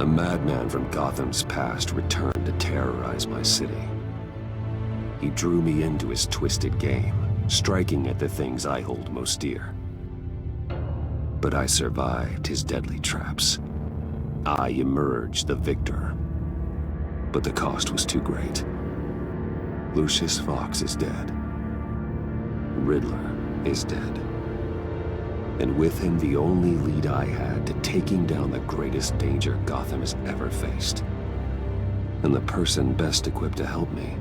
A madman from Gotham's past returned to terrorize my city. He drew me into his twisted game, striking at the things I hold most dear. But I survived his deadly traps. I emerged the victor. But the cost was too great. Lucius Fox is dead. Riddler is dead. And with him the only lead I had to taking down the greatest danger Gotham has ever faced. And the person best equipped to help me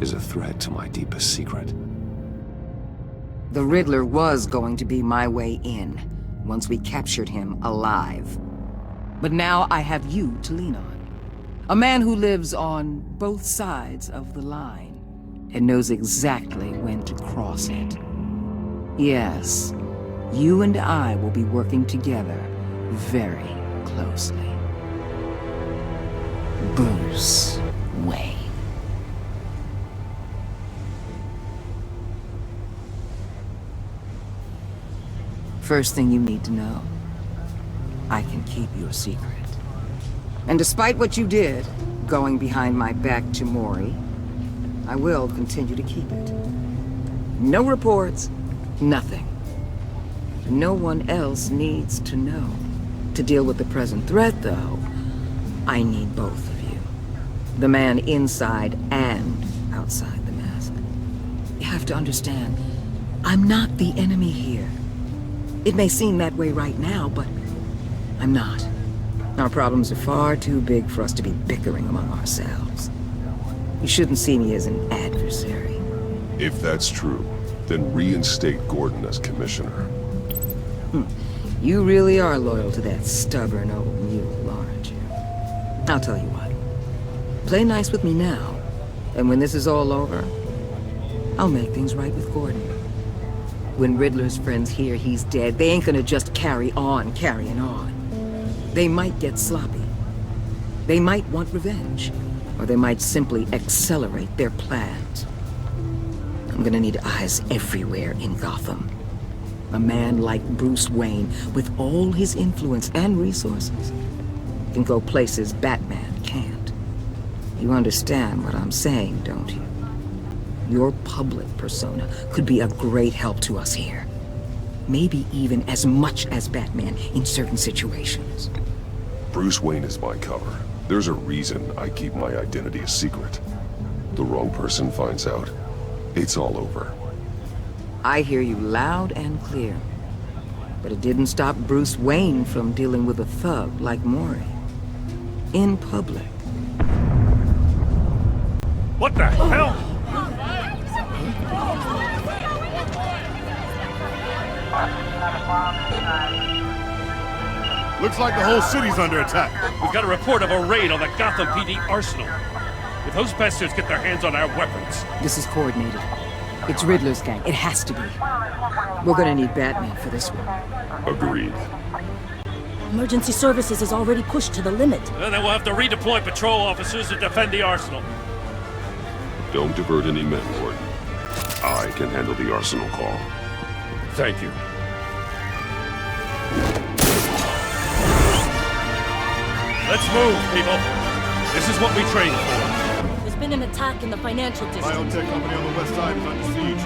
is a threat to my deepest secret. The Riddler was going to be my way in, once we captured him alive. But now I have you to lean on. A man who lives on both sides of the line, and knows exactly when to cross it. Yes, you and I will be working together very closely. Bruce Wayne. First thing you need to know, I can keep your secret. And despite what you did, going behind my back to Mori, I will continue to keep it. No reports, nothing. No one else needs to know. To deal with the present threat, though, I need both of you. The man inside and outside the mask. You have to understand, I'm not the enemy here. It may seem that way right now, but I'm not. Our problems are far too big for us to be bickering among ourselves. You shouldn't see me as an adversary. If that's true, then reinstate Gordon as commissioner. You really are loyal to that stubborn old mule, aren't you? I'll tell you what. Play nice with me now, and when this is all over, I'll make things right with Gordon. When Riddler's friends hear he's dead, they ain't gonna just carry on carrying on. They might get sloppy. They might want revenge. Or they might simply accelerate their plans. I'm gonna need eyes everywhere in Gotham. A man like Bruce Wayne, with all his influence and resources, can go places Batman can't. You understand what I'm saying, don't you? Your public persona could be a great help to us here. Maybe even as much as Batman in certain situations. Bruce Wayne is my cover. There's a reason I keep my identity a secret. The wrong person finds out, it's all over. I hear you loud and clear. But it didn't stop Bruce Wayne from dealing with a thug like Mori. In public. What the hell? Looks like the whole city's under attack. We've got a report of a raid on the Gotham PD arsenal. If those bastards get their hands on our weapons... This is coordinated. It's Riddler's gang. It has to be. We're gonna need Batman for this one. Agreed. Emergency services is already pushed to the limit. And then we'll have to redeploy patrol officers to defend the arsenal. Don't divert any men, Gordon. I can handle the arsenal call. Thank you. Let's move, people. This is what we trained for. There's been an attack in the financial district. Biotech company on the west side is under siege.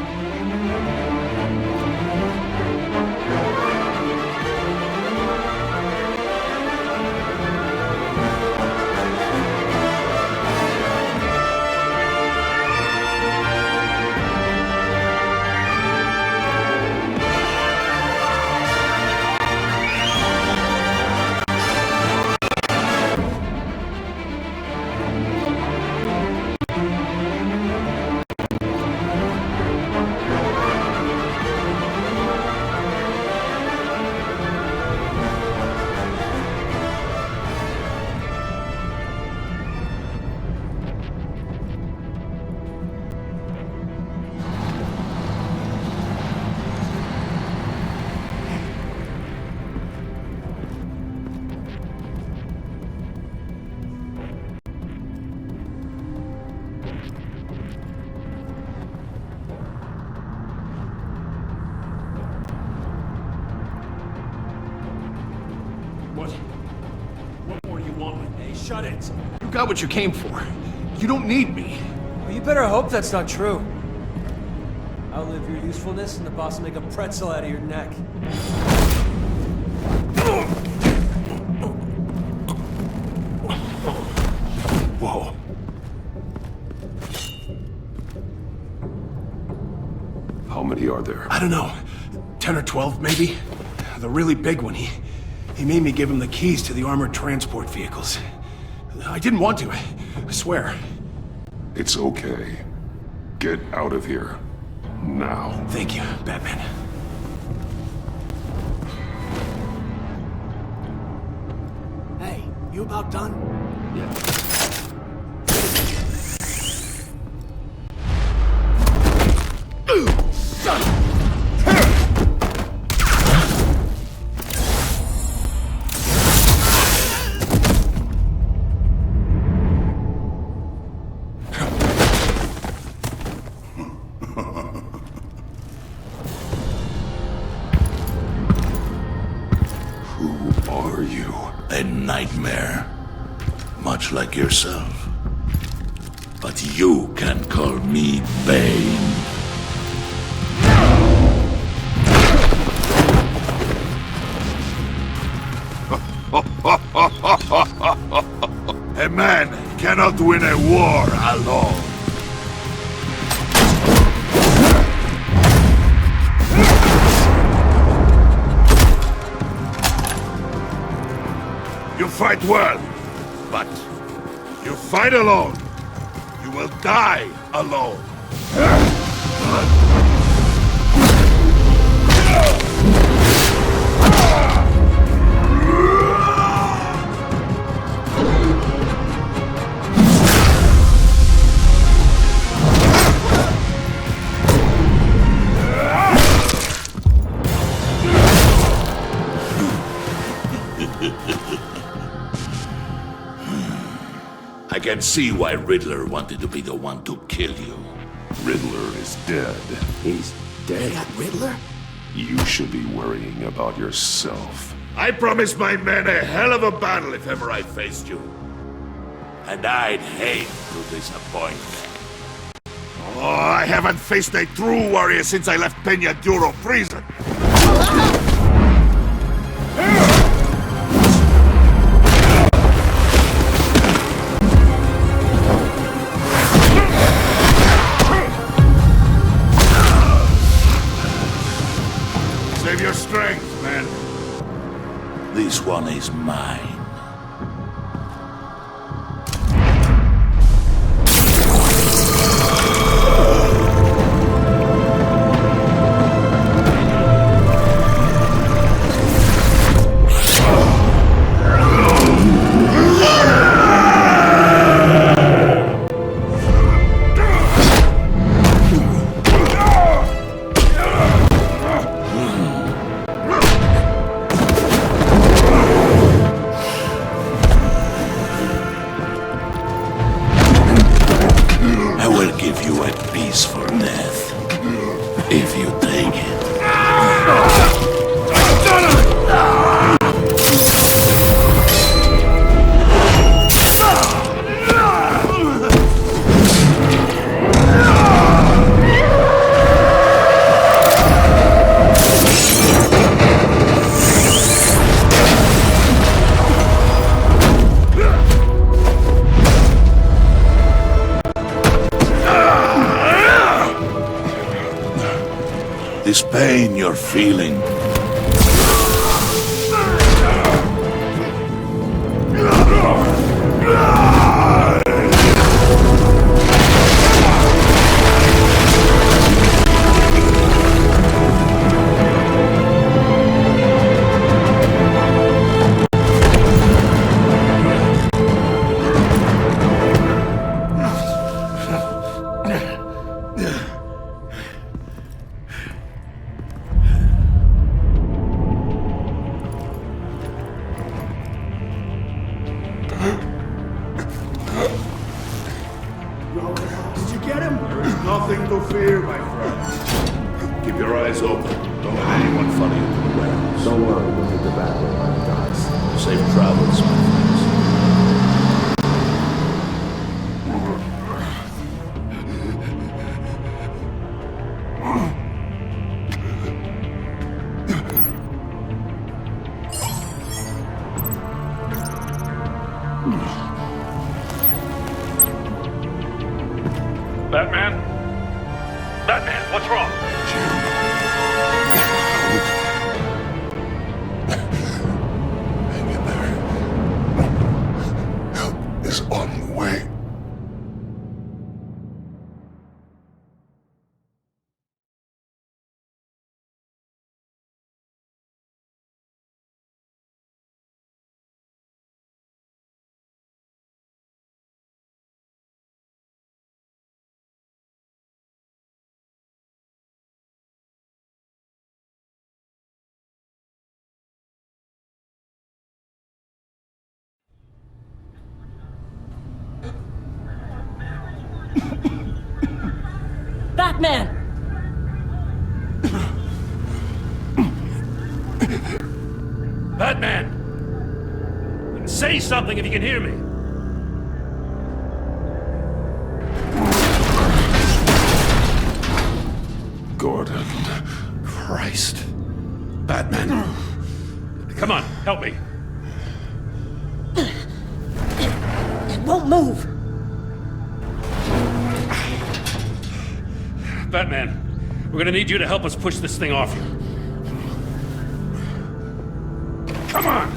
shut it! You got what you came for. You don't need me. Well, you better hope that's not true. Outlive your usefulness and the boss will make a pretzel out of your neck. Whoa. How many are there? I don't know. 10 or 12, maybe? The really big one, he made me give him the keys to the armored transport vehicles. I didn't want to, I swear. It's okay. Get out of here. Now. Thank you, Batman. Hey, you about done? Yeah. Who are you? A nightmare. Much like yourself. But you can call me Bane. A man cannot win a war alone. You fight well, but you fight alone. You will die alone. I can see why Riddler wanted to be the one to kill you. Riddler is dead. He's dead. Riddler? You should be worrying about yourself. I promised my men a hell of a battle if ever I faced you. And I'd hate to disappoint. Oh, I haven't faced a true warrior since I left Peña Duro prison. Save your strength, man. This one is mine. I will give you a peaceful death, if you take it. This pain you're feeling. Did you get him? There is nothing to fear, my friend. Keep your eyes open. Don't let anyone follow you to the warehouse. Don't worry, we'll get the back way by the docks. Safe travels, my friends. Batman? Batman, what's wrong? Hang in there. Help is on the way. Batman! Batman! Say something if you can hear me. Gordon. Christ. Batman. Come on, help me. It won't move! Batman, we're gonna need you to help us push this thing off you. Come on!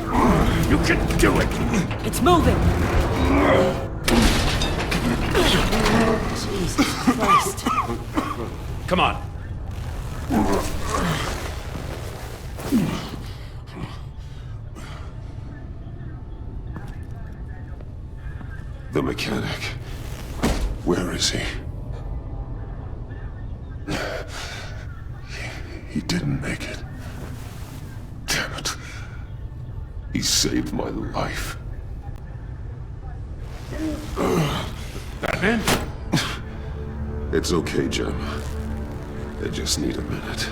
You can do it! It's moving! Jesus Christ. Come on. The mechanic. Where is he? He didn't make it. Damn it. He saved my life. Batman? It's okay, Jim. I just need a minute.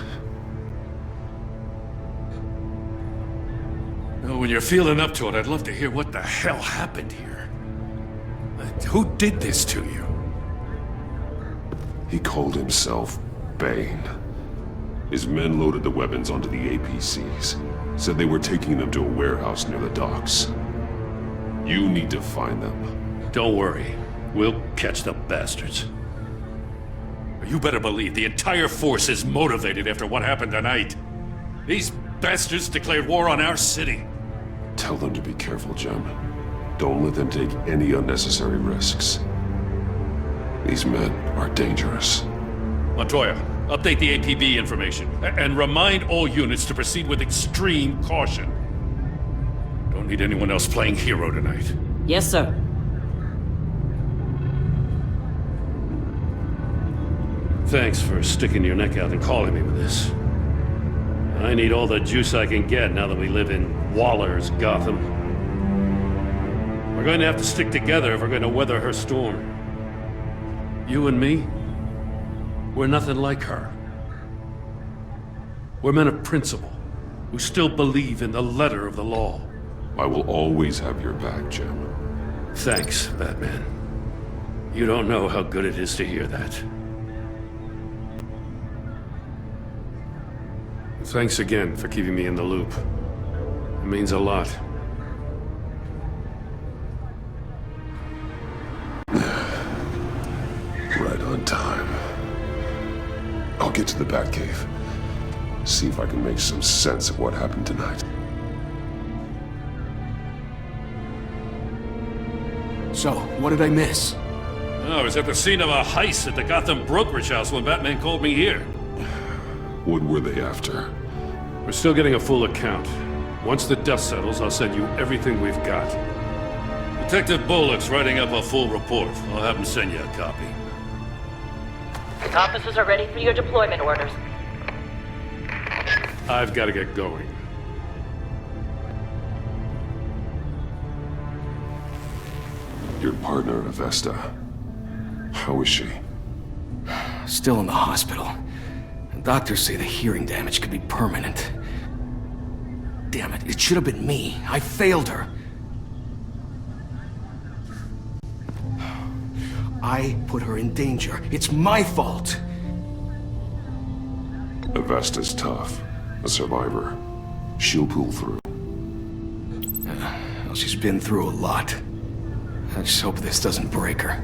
Oh, when you're feeling up to it, I'd love to hear what the hell happened here. Who did this to you? He called himself Bane. His men loaded the weapons onto the APCs. Said they were taking them to a warehouse near the docks. You need to find them. Don't worry. We'll catch the bastards. You better believe the entire force is motivated after what happened tonight. These bastards declared war on our city. Tell them to be careful, Jim. Don't let them take any unnecessary risks. These men are dangerous. Montoya, update the APB information. And remind all units to proceed with extreme caution. Don't need anyone else playing hero tonight. Yes, sir. Thanks for sticking your neck out and calling me with this. I need all the juice I can get now that we live in Waller's Gotham. We're going to have to stick together if we're going to weather her storm. You and me, we're nothing like her. We're men of principle, who still believe in the letter of the law. I will always have your back, Jim. Thanks, Batman. You don't know how good it is to hear that. Thanks again for keeping me in the loop. It means a lot. Right on time. I'll get to the Batcave. See if I can make some sense of what happened tonight. So, what did I miss? Oh, I was at the scene of a heist at the Gotham brokerage house when Batman called me here. What were they after? We're still getting a full account. Once the dust settles, I'll send you everything we've got. Detective Bullock's writing up a full report. I'll have him send you a copy. Officers are ready for your deployment orders. I've got to get going. Your partner, Avesta. How is she? Still in the hospital. Doctors say the hearing damage could be permanent. Damn it, it should have been me. I failed her. I put her in danger. It's my fault. Avesta's tough. A survivor. She'll pull through. Well, she's been through a lot. I just hope this doesn't break her.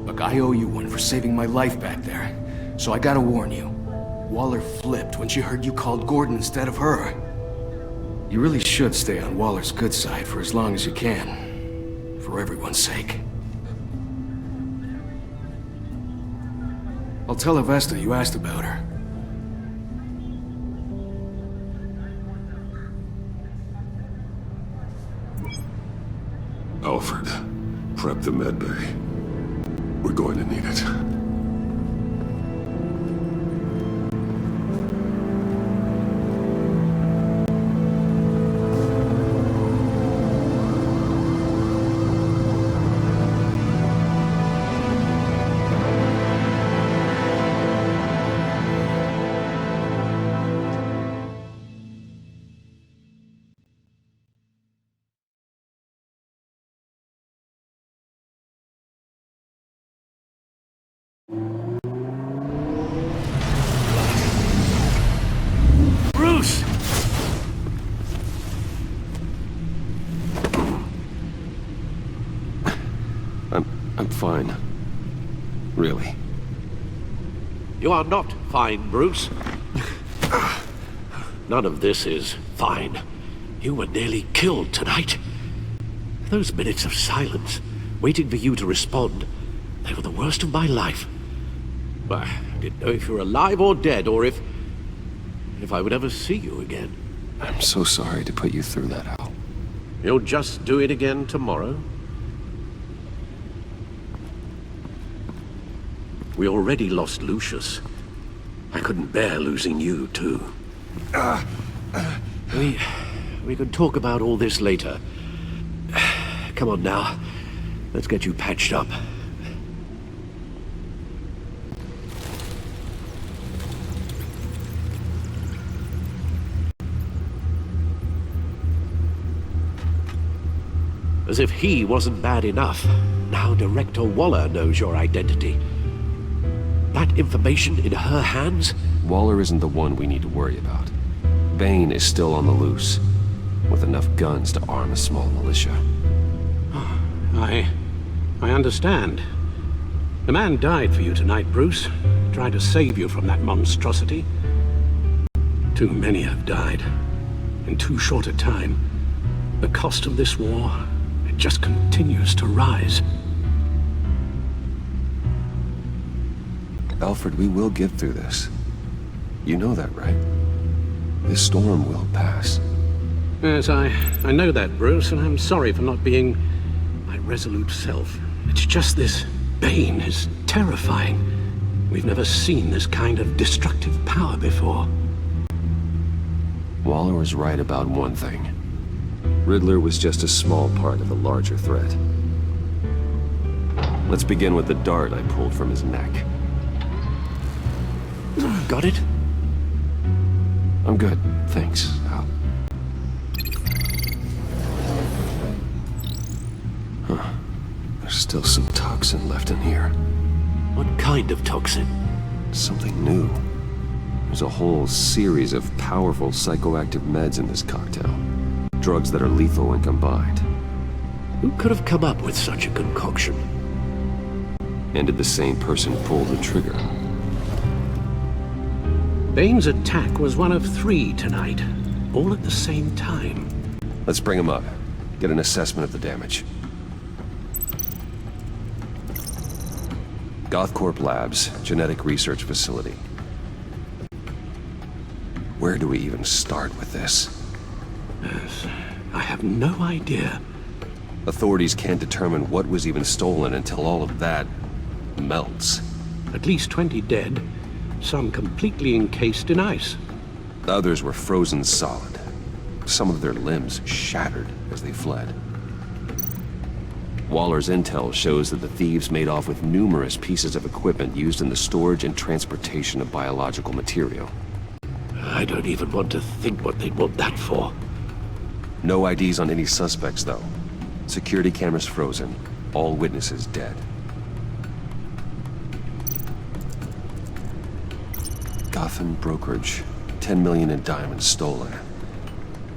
Look, I owe you one for saving my life back there. So I gotta warn you. Waller flipped when she heard you called Gordon instead of her. You really should stay on Waller's good side for as long as you can. For everyone's sake. I'll tell Avesta you asked about her. Alfred, prep the medbay. We're going to need it. Bruce! I'm fine. Really. You are not fine, Bruce. None of this is fine. You were nearly killed tonight. Those minutes of silence, waiting for you to respond, they were the worst of my life. I didn't know if you were alive or dead, or if I would ever see you again. I'm so sorry to put you through that, Al. You'll just do it again tomorrow? We already lost Lucius. I couldn't bear losing you, too. We could talk about all this later. Come on now. Let's get you patched up. As if he wasn't bad enough, now Director Waller knows your identity. That information in her hands? Waller isn't the one we need to worry about. Bane is still on the loose, with enough guns to arm a small militia. I understand. The man died for you tonight, Bruce. Tried to save you from that monstrosity. Too many have died. In too short a time. The cost of this war, it just continues to rise. Alfred, we will get through this. You know that, right? This storm will pass. Yes, I know that, Bruce, and I'm sorry for not being my resolute self. It's just this Bane is terrifying. We've never seen this kind of destructive power before. Waller was right about one thing. Riddler was just a small part of the larger threat. Let's begin with the dart I pulled from his neck. Got it? I'm good, thanks, Al. Huh. There's still some toxin left in here. What kind of toxin? Something new. There's a whole series of powerful psychoactive meds in this cocktail. Drugs that are lethal when combined. Who could have come up with such a concoction? And did the same person pull the trigger? Bane's attack was one of 3 tonight, all at the same time. Let's bring him up. Get an assessment of the damage. Gothcorp Labs, genetic research facility. Where do we even start with this? Yes, I have no idea. Authorities can't determine what was even stolen until all of that melts. At least 20 dead, some completely encased in ice. Others were frozen solid. Some of their limbs shattered as they fled. Waller's intel shows that the thieves made off with numerous pieces of equipment used in the storage and transportation of biological material. I don't even want to think what they'd want that for. No IDs on any suspects, though. Security cameras frozen. All witnesses dead. Gotham brokerage. 10 million in diamonds stolen.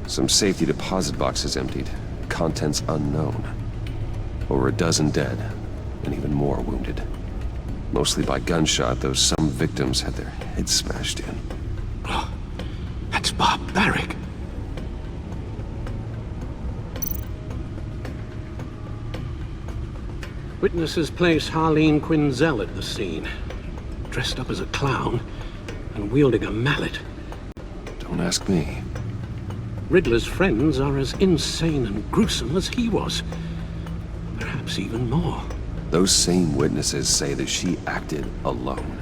Some safety deposit boxes emptied. Contents unknown. Over a dozen dead, and even more wounded. Mostly by gunshot, though some victims had their heads smashed in. Oh, that's barbaric. Witnesses place Harleen Quinzel at the scene, dressed up as a clown and wielding a mallet. Don't ask me. Riddler's friends are as insane and gruesome as he was. Perhaps even more. Those same witnesses say that she acted alone.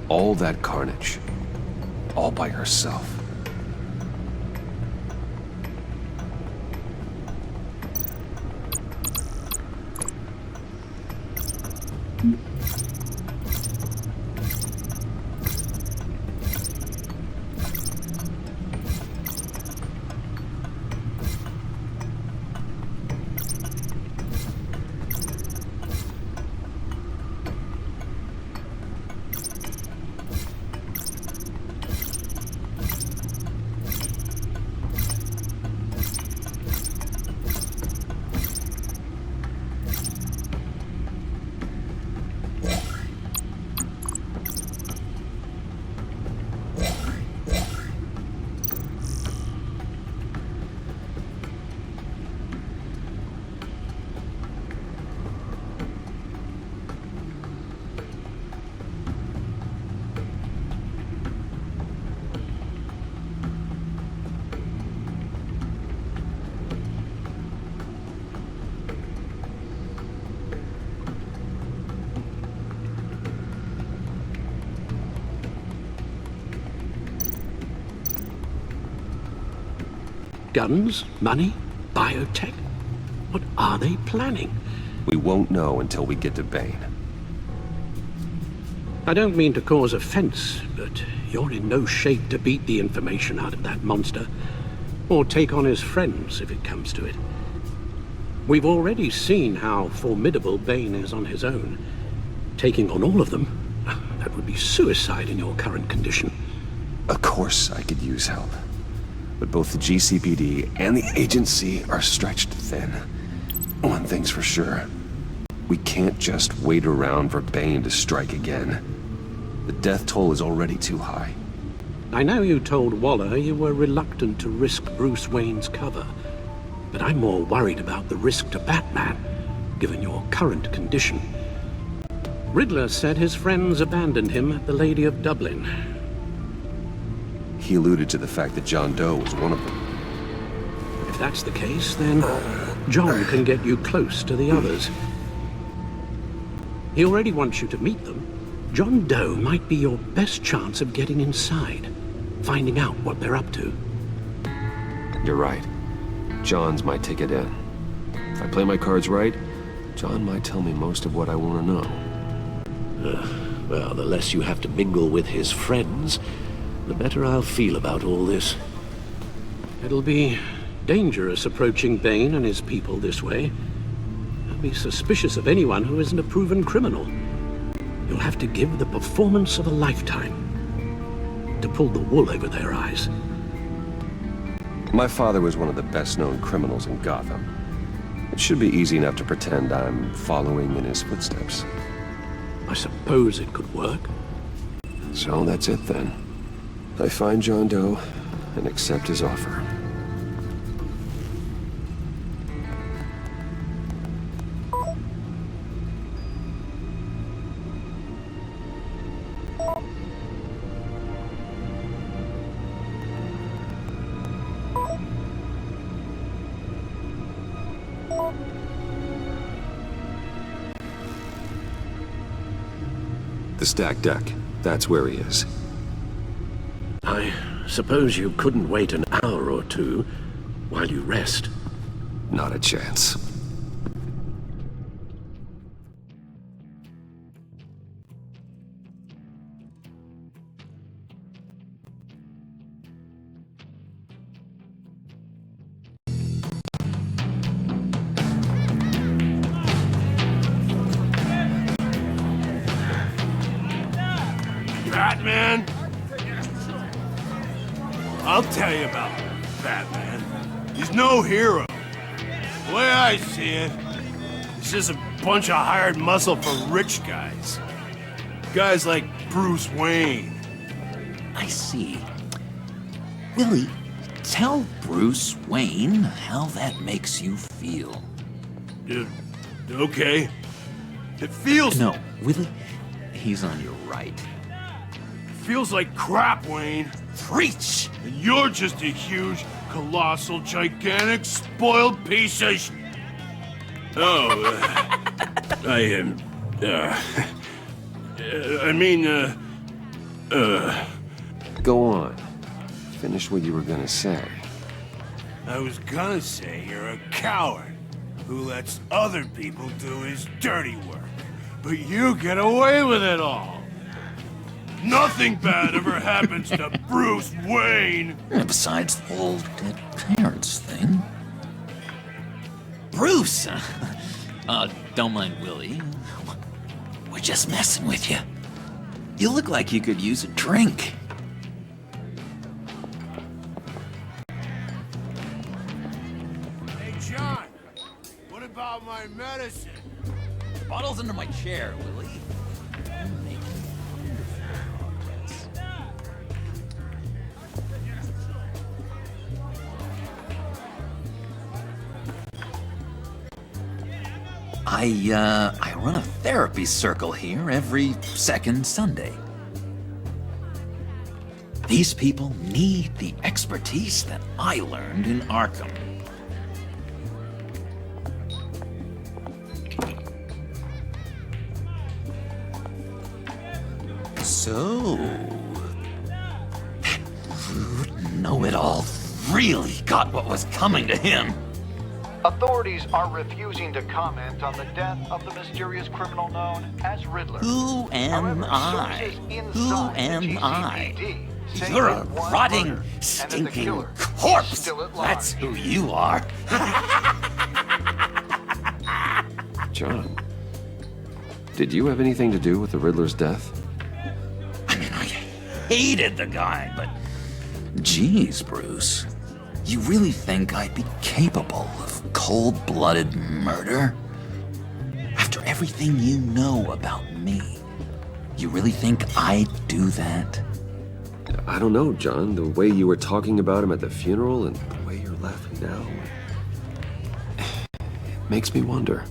All that carnage. All by herself. Guns? Money? Biotech? What are they planning? We won't know until we get to Bane. I don't mean to cause offense, but you're in no shape to beat the information out of that monster, or take on his friends if it comes to it. We've already seen how formidable Bane is on his own. Taking on all of them, that would be suicide in your current condition. Of course I could use help. But both the GCPD and the agency are stretched thin. One thing's for sure. We can't just wait around for Bane to strike again. The death toll is already too high. I know you told Waller you were reluctant to risk Bruce Wayne's cover, but I'm more worried about the risk to Batman, given your current condition. Riddler said his friends abandoned him at the Lady of Dublin. He alluded to the fact that John Doe was one of them. If that's the case, then John can get you close to the others. He already wants you to meet them. John Doe might be your best chance of getting inside, finding out what they're up to. You're right. John's my ticket in. If I play my cards right, John might tell me most of what I want to know. Well, the less you have to mingle with his friends, the better I'll feel about all this. It'll be dangerous approaching Bane and his people this way. I'll be suspicious of anyone who isn't a proven criminal. You'll have to give the performance of a lifetime to pull the wool over their eyes. My father was one of the best-known criminals in Gotham. It should be easy enough to pretend I'm following in his footsteps. I suppose it could work. So that's it then. I find John Doe and accept his offer. The stacked deck. That's where he is. I suppose you couldn't wait an hour or two while you rest? Not a chance. Batman? I'll tell you about Batman. He's no hero. The way I see it, he's just a bunch of hired muscle for rich guys. Guys like Bruce Wayne. I see. Willie, tell Bruce Wayne how that makes you feel. Okay. It feels... No, Willie, he's on your right. Feels like crap, Wayne. Preach! And you're just a huge, colossal, gigantic, spoiled piece of Go on. Finish what you were gonna say. I was gonna say you're a coward who lets other people do his dirty work. But you get away with it all. Nothing bad ever happens to Bruce Wayne. And besides the whole dead parents thing. Bruce! Don't mind Willie. We're just messing with you. You look like you could use a drink. Hey, John. What about my medicine? The bottle's under my chair, Willie. I run a therapy circle here every second Sunday. These people need the expertise that I learned in Arkham. So, that rude know-it-all really got what was coming to him. Authorities are refusing to comment on the death of the mysterious criminal known as Riddler. Who am I? Who am I? You're a rotting, stinking corpse! That's who you are! John, did you have anything to do with the Riddler's death? I mean, I hated the guy, but... Geez, Bruce. You really think I'd be capable of cold-blooded murder? After everything you know about me, you really think I'd do that? I don't know, John. The way you were talking about him at the funeral and the way you're laughing now... it makes me wonder.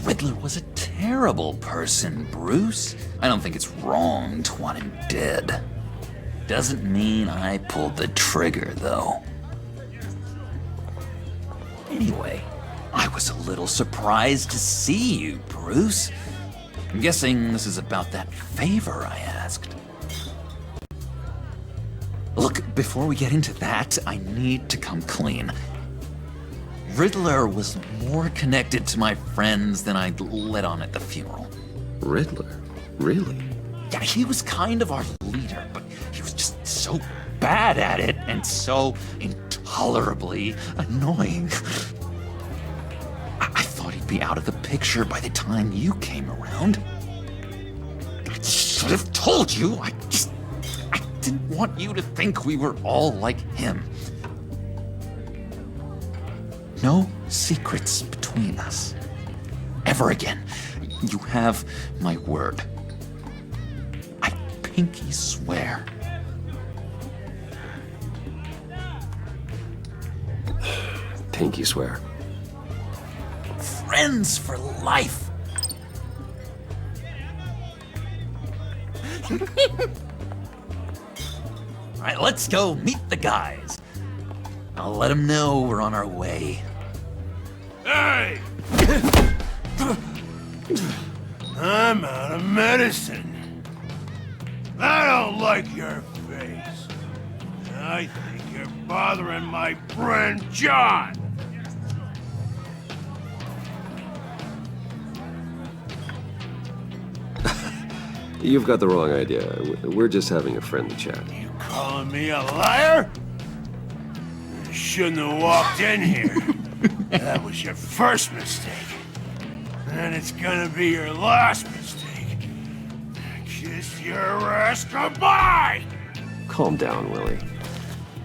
Riddler was a terrible person, Bruce. I don't think it's wrong to want him dead. Doesn't mean I pulled the trigger, though. Anyway, I was a little surprised to see you, Bruce. I'm guessing this is about that favor I asked. Look, before we get into that, I need to come clean. Riddler was more connected to my friends than I'd let on at the funeral. Riddler? Really? Yeah, he was kind of our leader, but he was just so bad at it and so intolerably annoying. I thought he'd be out of the picture by the time you came around. I should have told you. I didn't want you to think we were all like him. No secrets between us. Ever again. You have my word. I pinky swear. Pinky swear. Friends for life. All right, let's go meet the guys. I'll let them know we're on our way. Hey! I'm out of medicine. I don't like your face. I think you're bothering my friend John. You've got the wrong idea. We're just having a friendly chat. You calling me a liar? You shouldn't have walked in here. That was your first mistake. And it's gonna be your last mistake. Kiss your ass goodbye! Calm down, Willie.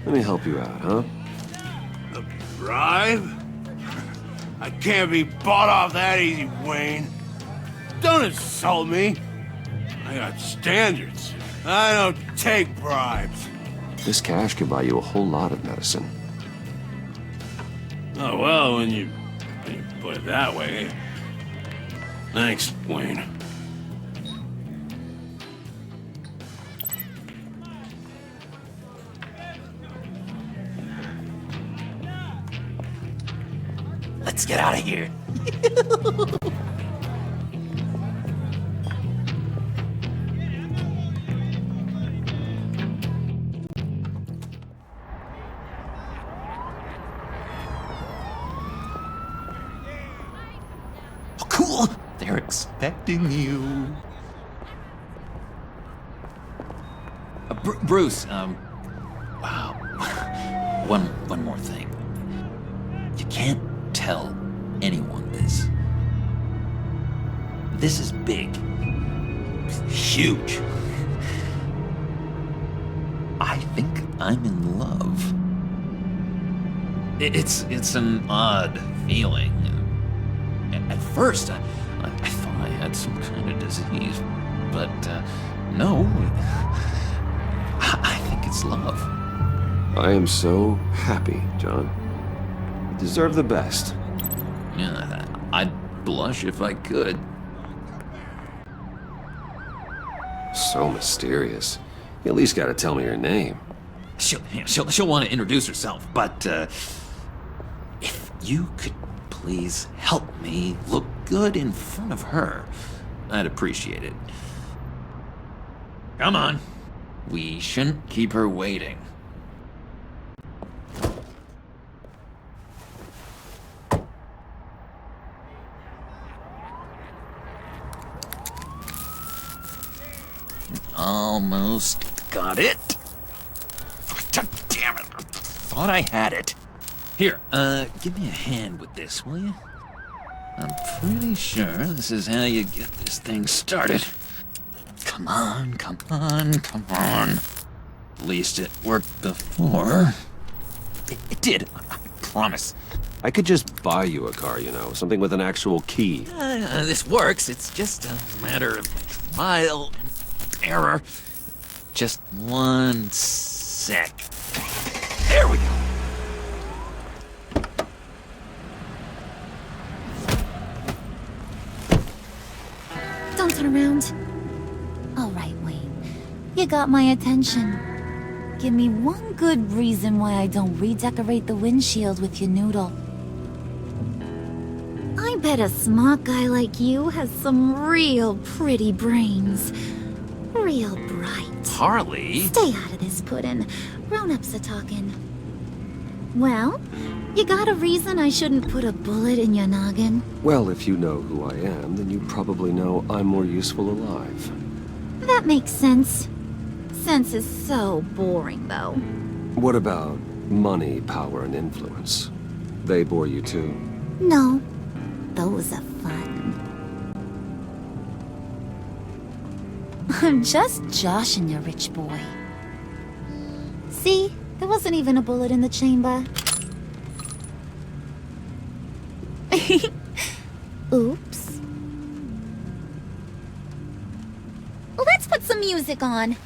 Let me help you out, huh? A bribe? I can't be bought off that easy, Wayne. Don't insult me. I got standards. I don't take bribes. This cash could buy you a whole lot of medicine. Oh, well, when you put it that way. Thanks, Wayne. Let's get out of here. Oh, cool! They're expecting you. Bruce, wow. One more thing. You can't tell anyone this. This is big. Huge. I think I'm in love. It's an odd feeling. At first, I thought I had some kind of disease, but no. I think it's love. I am so happy, John. You deserve the best. Yeah, I'd blush if I could. So mysterious. You at least gotta tell me your name. She'll want to introduce herself, but if you could please help me look good in front of her, I'd appreciate it. Come on. We shouldn't keep her waiting. Almost got it. God damn it. I thought I had it. Here, give me a hand with this, will you? I'm pretty sure this is how you get this thing started. Come on, come on, come on. At least it worked before. It did, I promise. I could just buy you a car, you know, something with an actual key. This works. It's just a matter of trial and error. Just one sec. There we go. Don't turn around. All right, Wayne. You got my attention. Give me one good reason why I don't redecorate the windshield with your noodle. I bet a smart guy like you has some real pretty brains. Real bright. Harley? Stay out of this, Puddin'. Grown-ups are talking. Well, you got a reason I shouldn't put a bullet in your noggin? Well, if you know who I am, then you probably know I'm more useful alive. That makes sense. Sense is so boring, though. What about money, power, and influence? They bore you too? No, those are fun. I'm just joshing you, rich boy. See? There wasn't even a bullet in the chamber. Oops. Let's put some music on.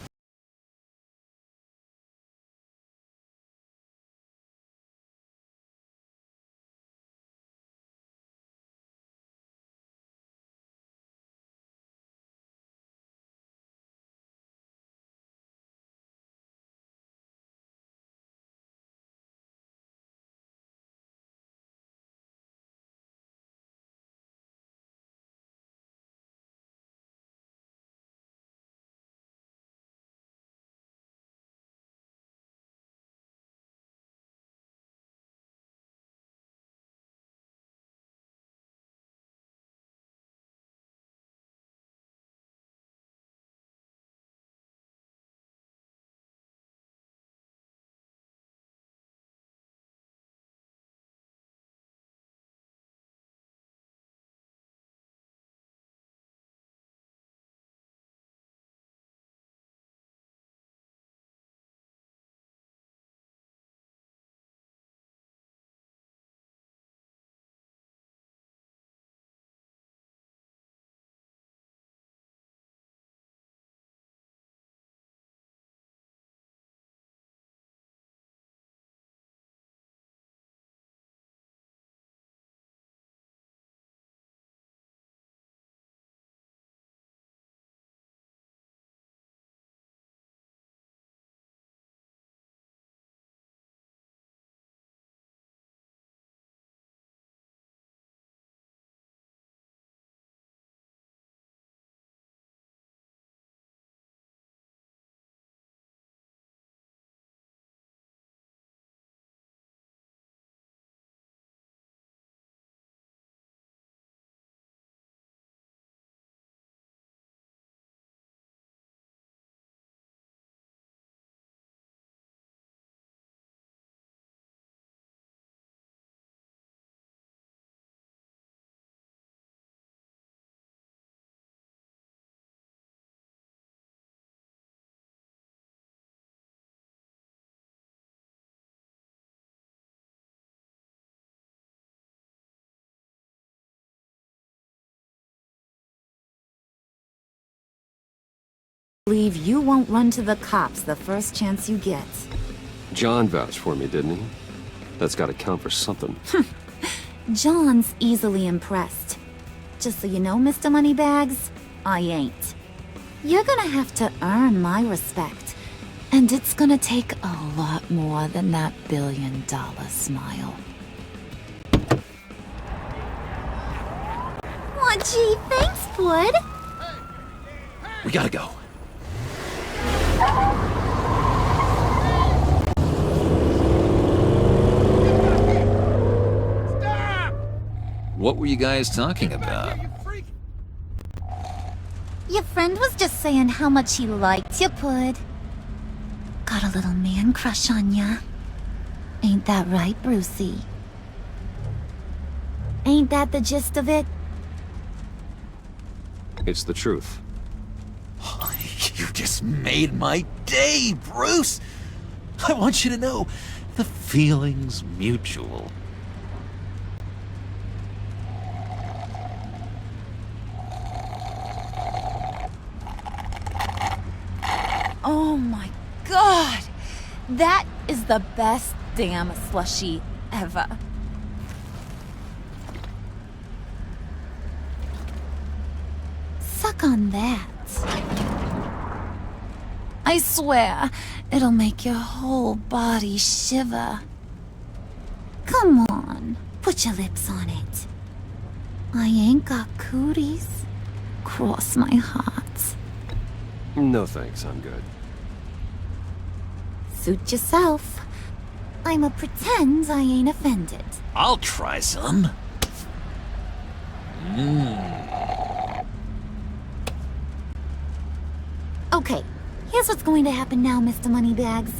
believe you won't run to the cops the first chance you get. John vouched for me, didn't he? That's gotta count for something. John's easily impressed. Just so you know, Mr. Moneybags, I ain't. You're gonna have to earn my respect. And it's gonna take a lot more than that billion-dollar smile. Aw, gee, thanks, Bud. We gotta go. What were you guys talking about? Your friend was just saying how much he liked you, Pud. Got a little man crush on ya. Ain't that right, Brucey? Ain't that the gist of it? It's the truth. You just made my day, Bruce! I want you to know, the feeling's mutual. Oh my god! That is the best damn slushie ever. Suck on that. I swear, it'll make your whole body shiver. Come on, put your lips on it. I ain't got cooties. Cross my heart. No thanks, I'm good. Suit yourself. I'ma pretend I ain't offended. I'll try some. Okay, here's what's going to happen now, Mr. Moneybags.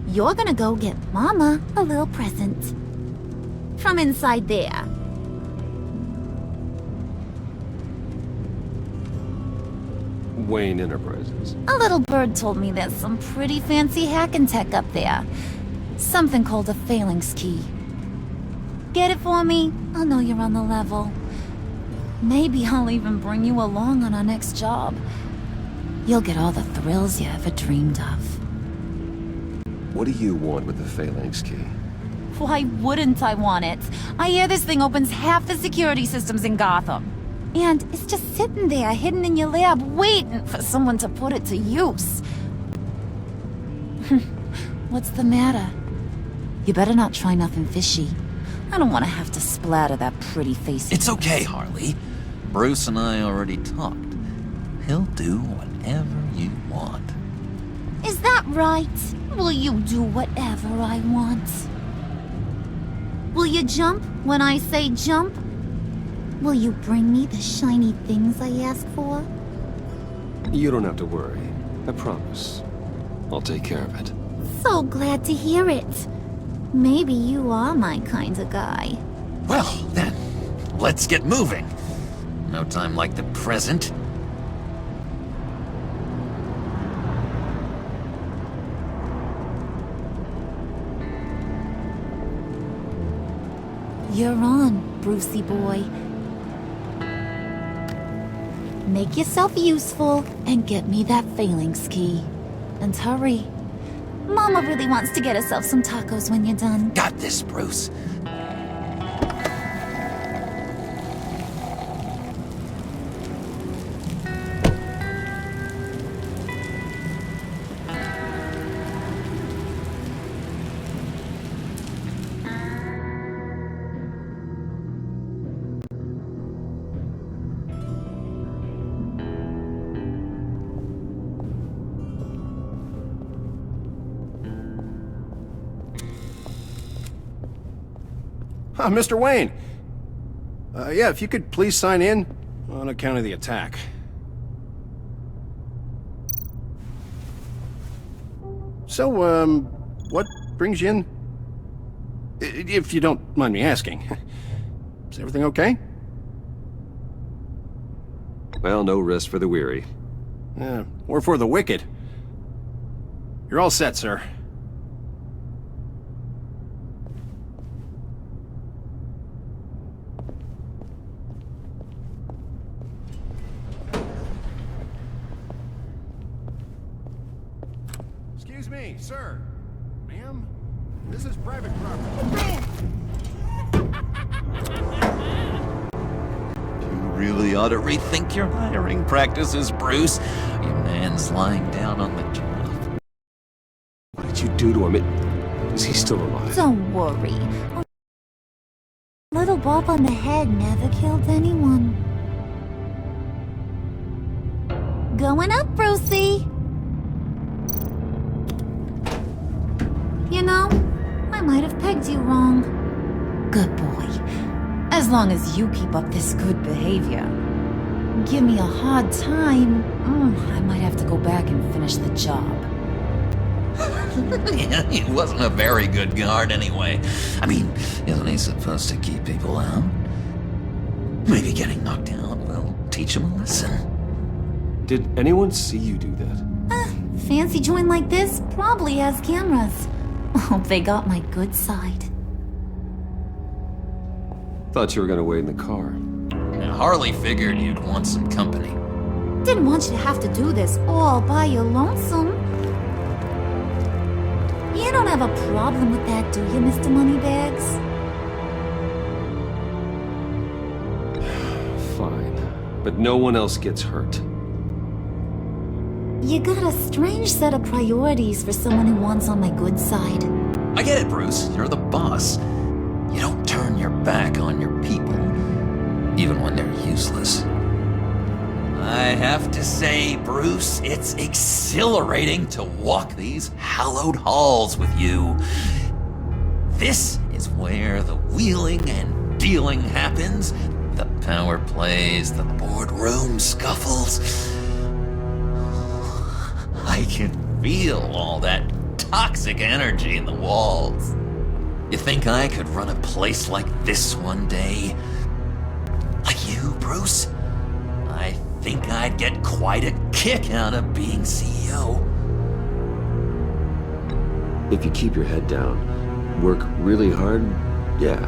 You're gonna go get Mama a little present. From inside there. Wayne Enterprises. A little bird told me there's some pretty fancy hacking tech up there. Something called a phalanx key. Get it for me? I'll know you're on the level. Maybe I'll even bring you along on our next job. You'll get all the thrills you ever dreamed of. What do you want with the phalanx key? Why wouldn't I want it? I hear this thing opens half the security systems in Gotham. And it's just sitting there, hidden in your lab, waiting for someone to put it to use. What's the matter? You better not try nothing fishy. I don't want to have to splatter that pretty face. It's okay, Harley. Bruce and I already talked. He'll do whatever you want. Is that right? Will you do whatever I want? Will you jump when I say jump? Will you bring me the shiny things I ask for? You don't have to worry. I promise. I'll take care of it. So glad to hear it. Maybe you are my kind of guy. Well, then, let's get moving. No time like the present. You're on, Brucey boy. Make yourself useful and get me that phalanx key. And hurry. Mama really wants to get herself some tacos when you're done. Got this, Bruce. Mr. Wayne. Yeah, if you could please sign in on account of the attack. So, what brings you in? If you don't mind me asking. Is everything okay? Well, no rest for the weary. Or for the wicked. You're all set, sir. Excuse me, sir. Ma'am? This is private property. You really ought to rethink your hiring practices, Bruce. Your man's lying down on the job. What did you do to him? Is he still alive? Don't worry. A little bump on the head never killed anyone. Going up, Brucey. You know, I might have pegged you wrong. Good boy. As long as you keep up this good behavior. Give me a hard time, I might have to go back and finish the job. Yeah, he wasn't a very good guard anyway. I mean, isn't he supposed to keep people out? Maybe getting knocked out will teach him a lesson. Did anyone see you do that? Fancy joint like this probably has cameras. Hope they got my good side. Thought you were gonna wait in the car. Now, Harley figured you'd want some company. Didn't want you to have to do this all by your lonesome. You don't have a problem with that, do you, Mr. Moneybags? Fine. But no one else gets hurt. You got a strange set of priorities for someone who wants on my good side. I get it, Bruce. You're the boss. You don't turn your back on your people, even when they're useless. I have to say, Bruce, it's exhilarating to walk these hallowed halls with you. This is where the wheeling and dealing happens, the power plays, the boardroom scuffles. I can feel all that toxic energy in the walls. You think I could run a place like this one day? Like you, Bruce? I think I'd get quite a kick out of being CEO. If you keep your head down, work really hard, yeah,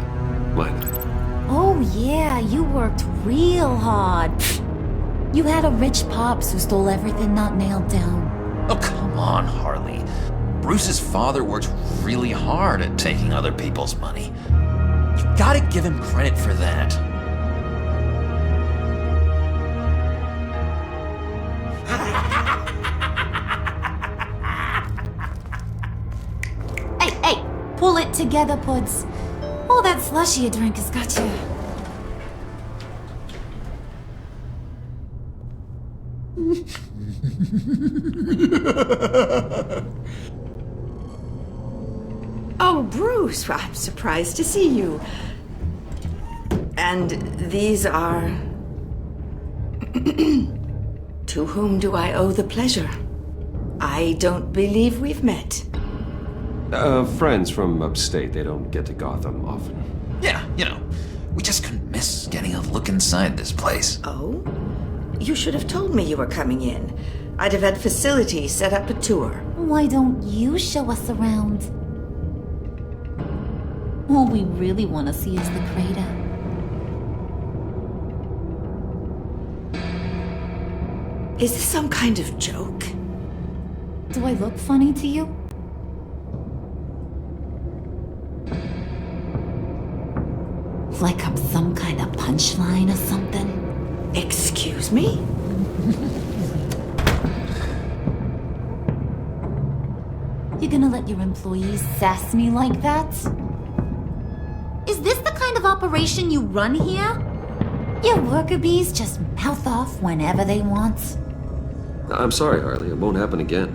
why not? Oh yeah, you worked real hard. You had a rich pops who stole everything not nailed down. Oh, come on, Harley. Bruce's father worked really hard at taking other people's money. You gotta give him credit for that. Hey, pull it together, Puds. All that slushy you drink has got you. Oh, Bruce, I'm surprised to see you. And these are... To whom do I owe the pleasure? I don't believe we've met. Friends from upstate. They don't get to Gotham often. Yeah, you know, we just couldn't miss getting a look inside this place. Oh? You should have told me you were coming in. I'd have had facilities set up a tour. Why don't you show us around? All we really want to see is the crater. Is this some kind of joke? Do I look funny to you? Like I'm some kind of punchline or something? Excuse me? You gonna let your employees sass me like that? Is this the kind of operation you run here? Your worker bees just mouth off whenever they want? I'm sorry, Harley. It won't happen again.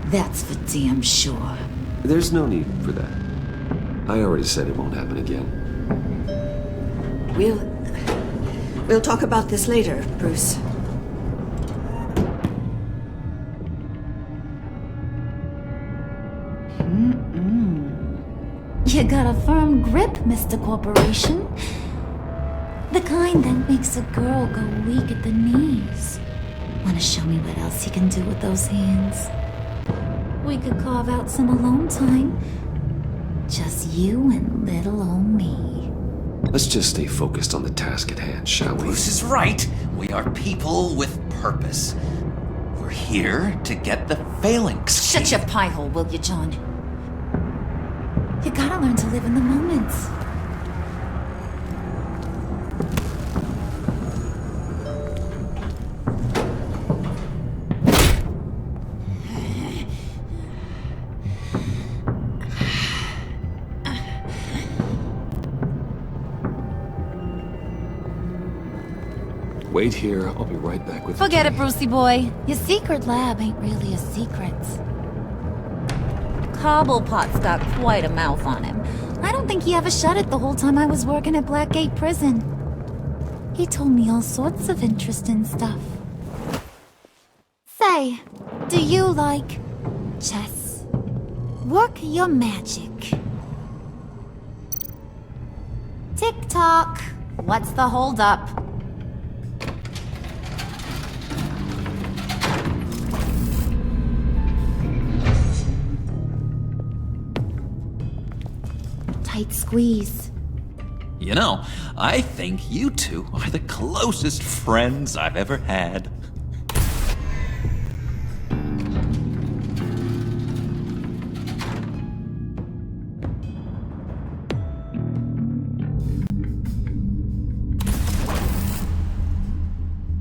That's for damn sure. There's no need for that. I already said it won't happen again. We'll talk about this later, Bruce. You got a firm grip, Mr. Corporation. The kind that makes a girl go weak at the knees. Wanna show me what else you can do with those hands? We could carve out some alone time. Just you and little old me. Let's just stay focused on the task at hand, shall we? Bruce is right. We are people with purpose. We're here to get the phalanx. Shut your pie hole, will you, John? You gotta learn to live in the moment. Wait here, I'll be right back with Forget it, Brucey boy. Your secret lab ain't really a secret. Cobblepot's got quite a mouth on him. I don't think he ever shut it the whole time I was working at Blackgate Prison. He told me all sorts of interesting stuff. Say, do you like chess? Work your magic. Tick-tock. What's the holdup? Tight squeeze. You know, I think you two are the closest friends I've ever had.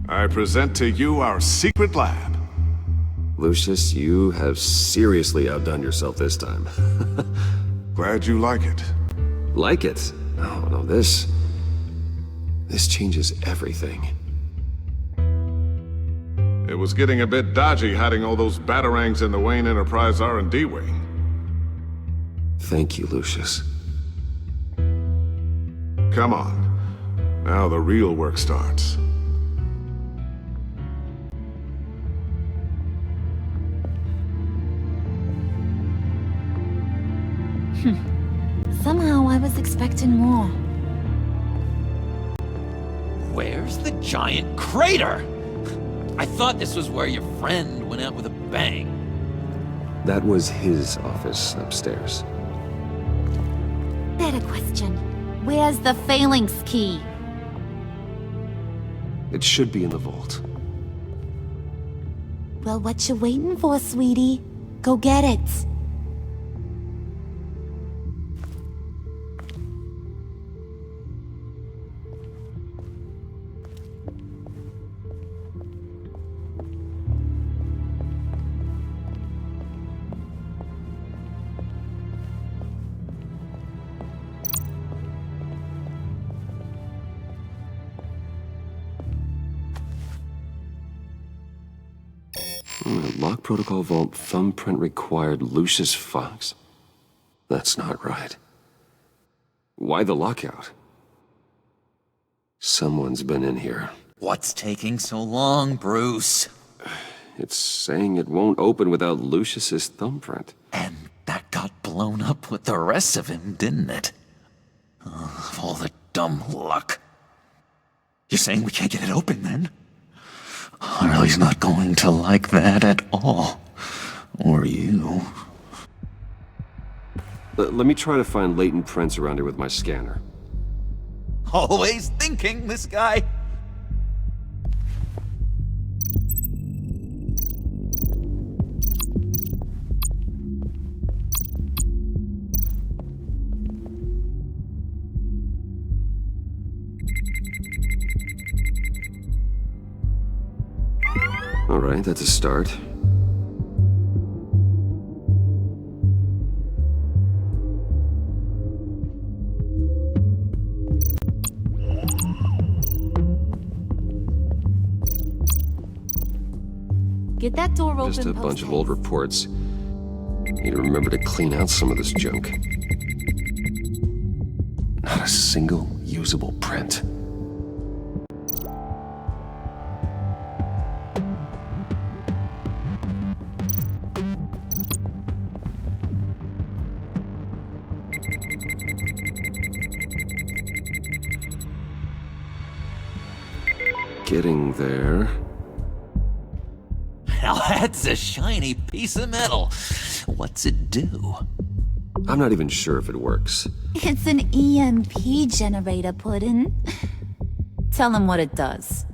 I present to you our secret lab. Lucius, you have seriously outdone yourself this time. Glad you like it. Like it? Oh, no, this changes everything. It was getting a bit dodgy hiding all those batarangs in the Wayne Enterprise R&D wing. Thank you, Lucius. Come on. Now the real work starts. Somehow I was expecting more. Where's the giant crater? I thought this was where your friend went out with a bang. That was his office upstairs. Better question. Where's the phalanx key? It should be in the vault. Well, what you waiting for, sweetie? Go get it. Lock protocol vault thumbprint required Lucius Fox? That's not right. Why the lockout? Someone's been in here. What's taking so long, Bruce? It's saying it won't open without Lucius's thumbprint. And that got blown up with the rest of him, didn't it? Oh, all the dumb luck. You're saying we can't get it open, then? Harley's not going to like that at all. Or you. Let me try to find latent prints around here with my scanner. Always thinking, this guy. All right, that's a start. Get that door open. Just a bunch of old reports. Need to remember to clean out some of this junk. Not a single usable print. Getting there. Now that's a shiny piece of metal. What's it do? I'm not even sure if it works. It's an EMP generator, Puddin'. Tell him what it does.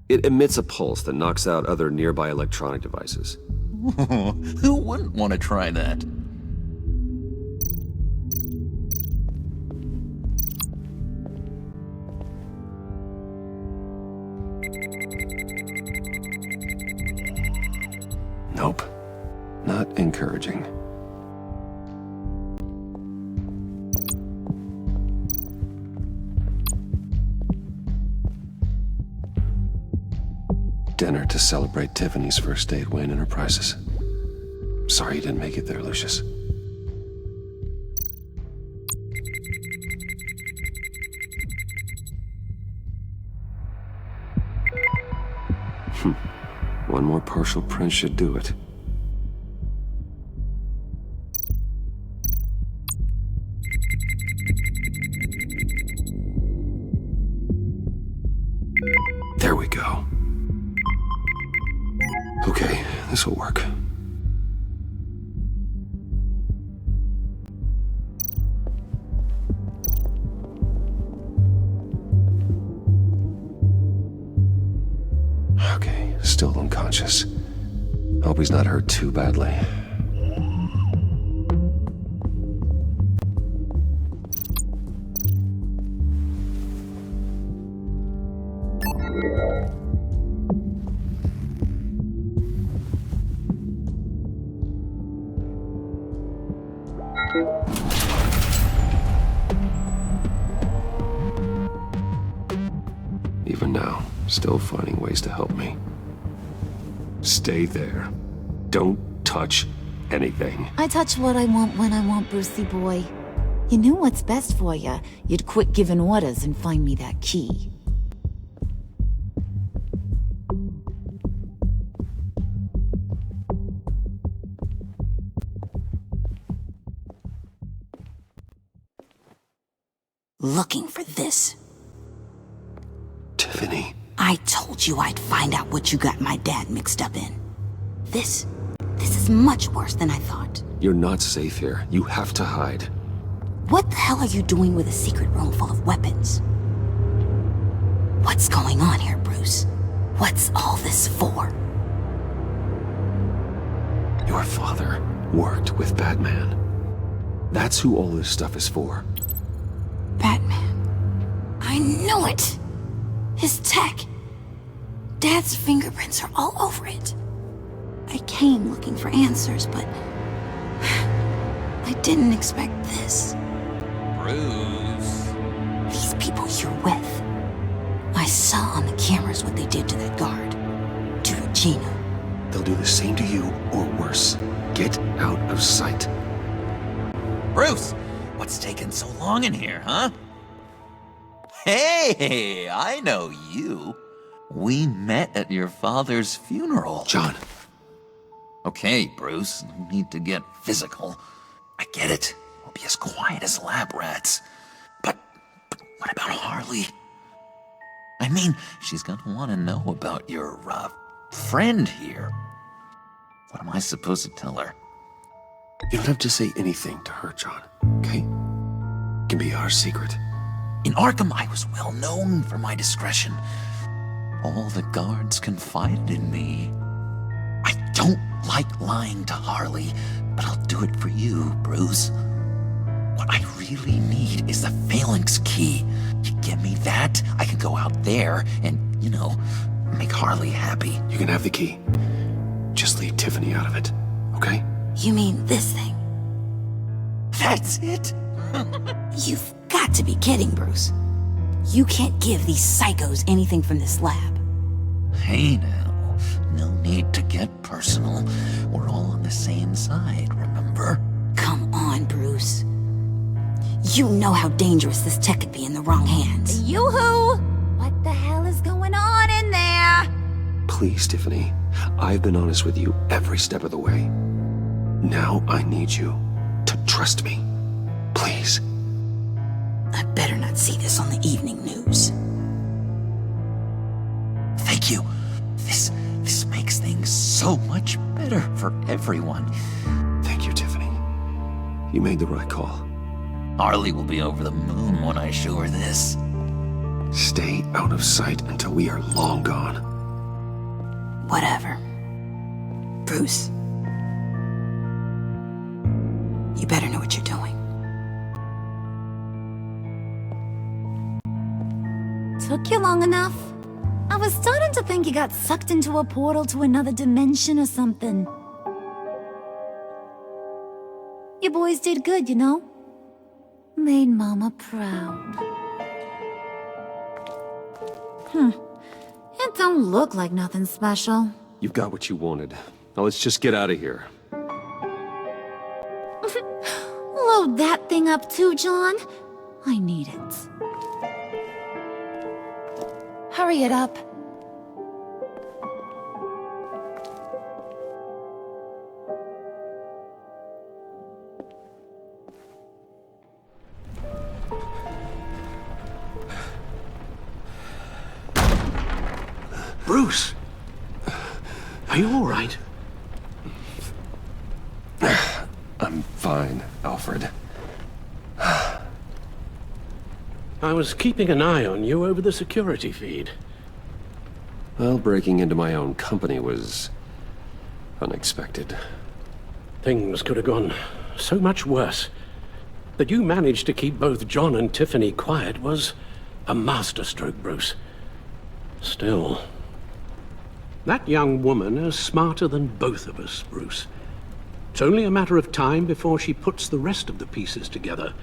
It emits a pulse that knocks out other nearby electronic devices. Who wouldn't want to try that? Nope. Not encouraging. Dinner to celebrate Tiffany's first day at Wayne Enterprises. Sorry you didn't make it there, Lucius. One more partial print should do it. There we go. Okay, this will work. Okay, still unconscious. Hope he's not hurt too badly. Even now, still finding ways to help me. Stay there. Don't touch anything. I touch what I want when I want, Brucey boy. You knew what's best for you. You'd quit giving orders and find me that key. Looking for this. Tiffany. I told you I'd find out what you got my dad mixed up in. This is much worse than I thought. You're not safe here. You have to hide. What the hell are you doing with a secret room full of weapons? What's going on here, Bruce? What's all this for? Your father worked with Batman. That's who all this stuff is for. Batman. I knew it! His tech. Dad's fingerprints are all over it. I came looking for answers, but I didn't expect this. Bruce. These people you're with. I saw on the cameras what they did to that guard. To Regina. They'll do the same to you, or worse. Get out of sight. Bruce, what's taking so long in here, huh? Hey, I know you. We met at your father's funeral. John. Okay, Bruce, no need to get physical. I get it. We'll be as quiet as lab rats. But what about Harley? I mean, she's gonna want to know about your, friend here. What am I supposed to tell her? You don't have to say anything to her, John, okay? It can be our secret. In Arkham, I was well known for my discretion. All the guards confided in me. I don't like lying to Harley, but I'll do it for you, Bruce. What I really need is the Phalanx key. You give me that, I can go out there and, make Harley happy. You can have the key. Just leave Tiffany out of it, okay? You mean this thing? That's it? You've got to be kidding, Bruce. You can't give these psychos anything from this lab. Hey now, no need to get personal. We're all on the same side, remember? Come on, Bruce. You know how dangerous this tech could be in the wrong hands. Yoo-hoo! What the hell is going on in there? Please, Tiffany. I've been honest with you every step of the way. Now I need you to trust me. Please. I better not see this on the evening news. Thank you. This makes things so much better for everyone. Thank you, Tiffany. You made the right call. Harley will be over the moon when I show her this. Stay out of sight until we are long gone. Whatever. Bruce. You better know what you're doing. Took you long enough? I was starting to think you got sucked into a portal to another dimension or something. You boys did good, you know? Made Mama proud. It don't look like nothing special. You've got what you wanted. Now let's just get out of here. Load that thing up too, John. I need it. Hurry it up. Bruce! Are you all right? I'm fine, Alfred. I was keeping an eye on you over the security feed. Well, breaking into my own company was unexpected. Things could have gone so much worse. That you managed to keep both John and Tiffany quiet was a masterstroke, Bruce. Still, that young woman is smarter than both of us, Bruce. It's only a matter of time before she puts the rest of the pieces together.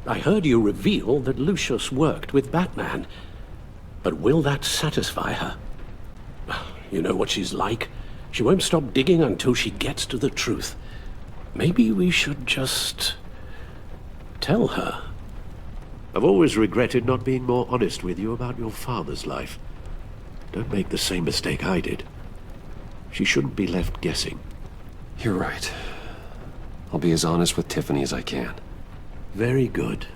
I heard you reveal that Lucius worked with Batman. But will that satisfy her? You know what she's like. She won't stop digging until she gets to the truth. Maybe we should just tell her. I've always regretted not being more honest with you about your father's life. Don't make the same mistake I did. She shouldn't be left guessing. You're right. I'll be as honest with Tiffany as I can. Very good.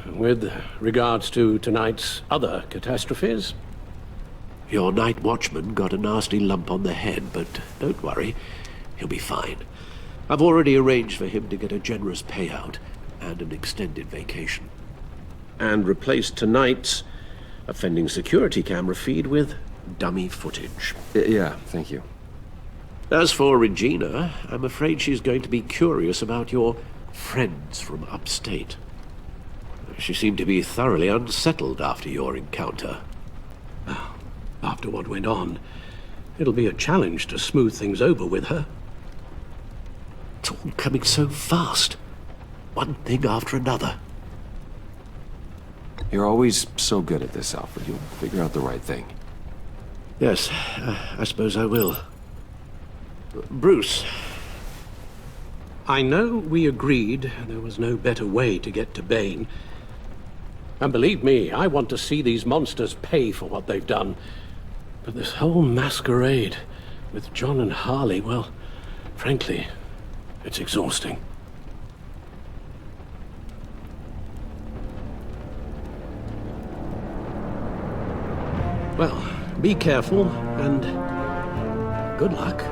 With regards to tonight's other catastrophes? Your night watchman got a nasty lump on the head, but don't worry. He'll be fine. I've already arranged for him to get a generous payout and an extended vacation. And replaced tonight's offending security camera feed with dummy footage. Yeah, thank you. As for Regina, I'm afraid she's going to be curious about your friends from upstate. She seemed to be thoroughly unsettled after your encounter. After what went on, it'll be a challenge to smooth things over with her. It's all coming so fast. One thing after another. You're always so good at this, Alfred. You'll figure out the right thing. Yes, I suppose I will. Bruce. I know we agreed there was no better way to get to Bane. And believe me, I want to see these monsters pay for what they've done. But this whole masquerade with John and Harley, well, frankly, it's exhausting. Well, be careful, and good luck.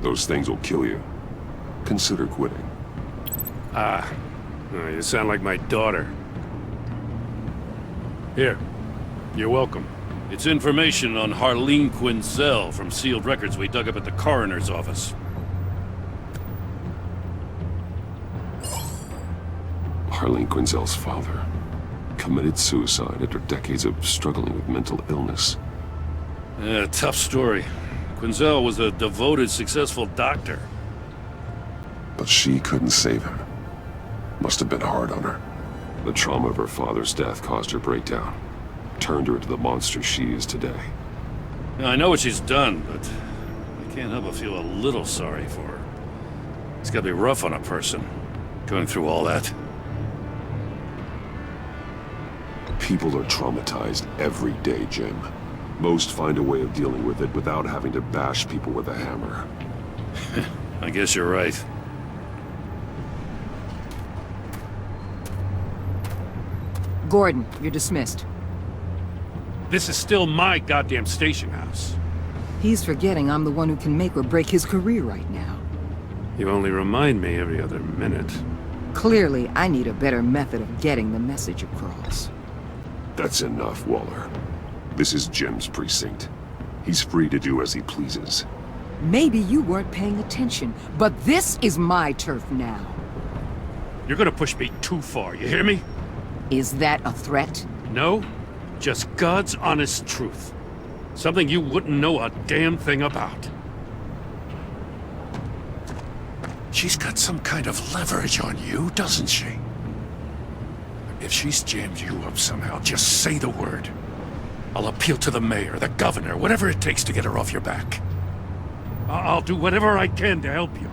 Those things will kill you. Consider quitting. You sound like my daughter. Here, you're welcome. It's information on Harleen Quinzel from sealed records we dug up at the coroner's office. Harleen Quinzel's father committed suicide after decades of struggling with mental illness. Yeah, tough story. Quinzel was a devoted, successful doctor. But she couldn't save him. Must have been hard on her. The trauma of her father's death caused her breakdown. Turned her into the monster she is today. Now, I know what she's done, but I can't help but feel a little sorry for her. It's gotta be rough on a person, going through all that. People are traumatized every day, Jim. Most find a way of dealing with it without having to bash people with a hammer. I guess you're right. Gordon, you're dismissed. This is still my goddamn station house. He's forgetting I'm the one who can make or break his career right now. You only remind me every other minute. Clearly, I need a better method of getting the message across. That's enough, Waller. This is Jim's precinct. He's free to do as he pleases. Maybe you weren't paying attention, but this is my turf now. You're gonna push me too far, you hear me? Is that a threat? No, just God's honest truth. Something you wouldn't know a damn thing about. She's got some kind of leverage on you, doesn't she? If she's jammed you up somehow, just say the word. I'll appeal to the mayor, the governor, whatever it takes to get her off your back. I'll do whatever I can to help you.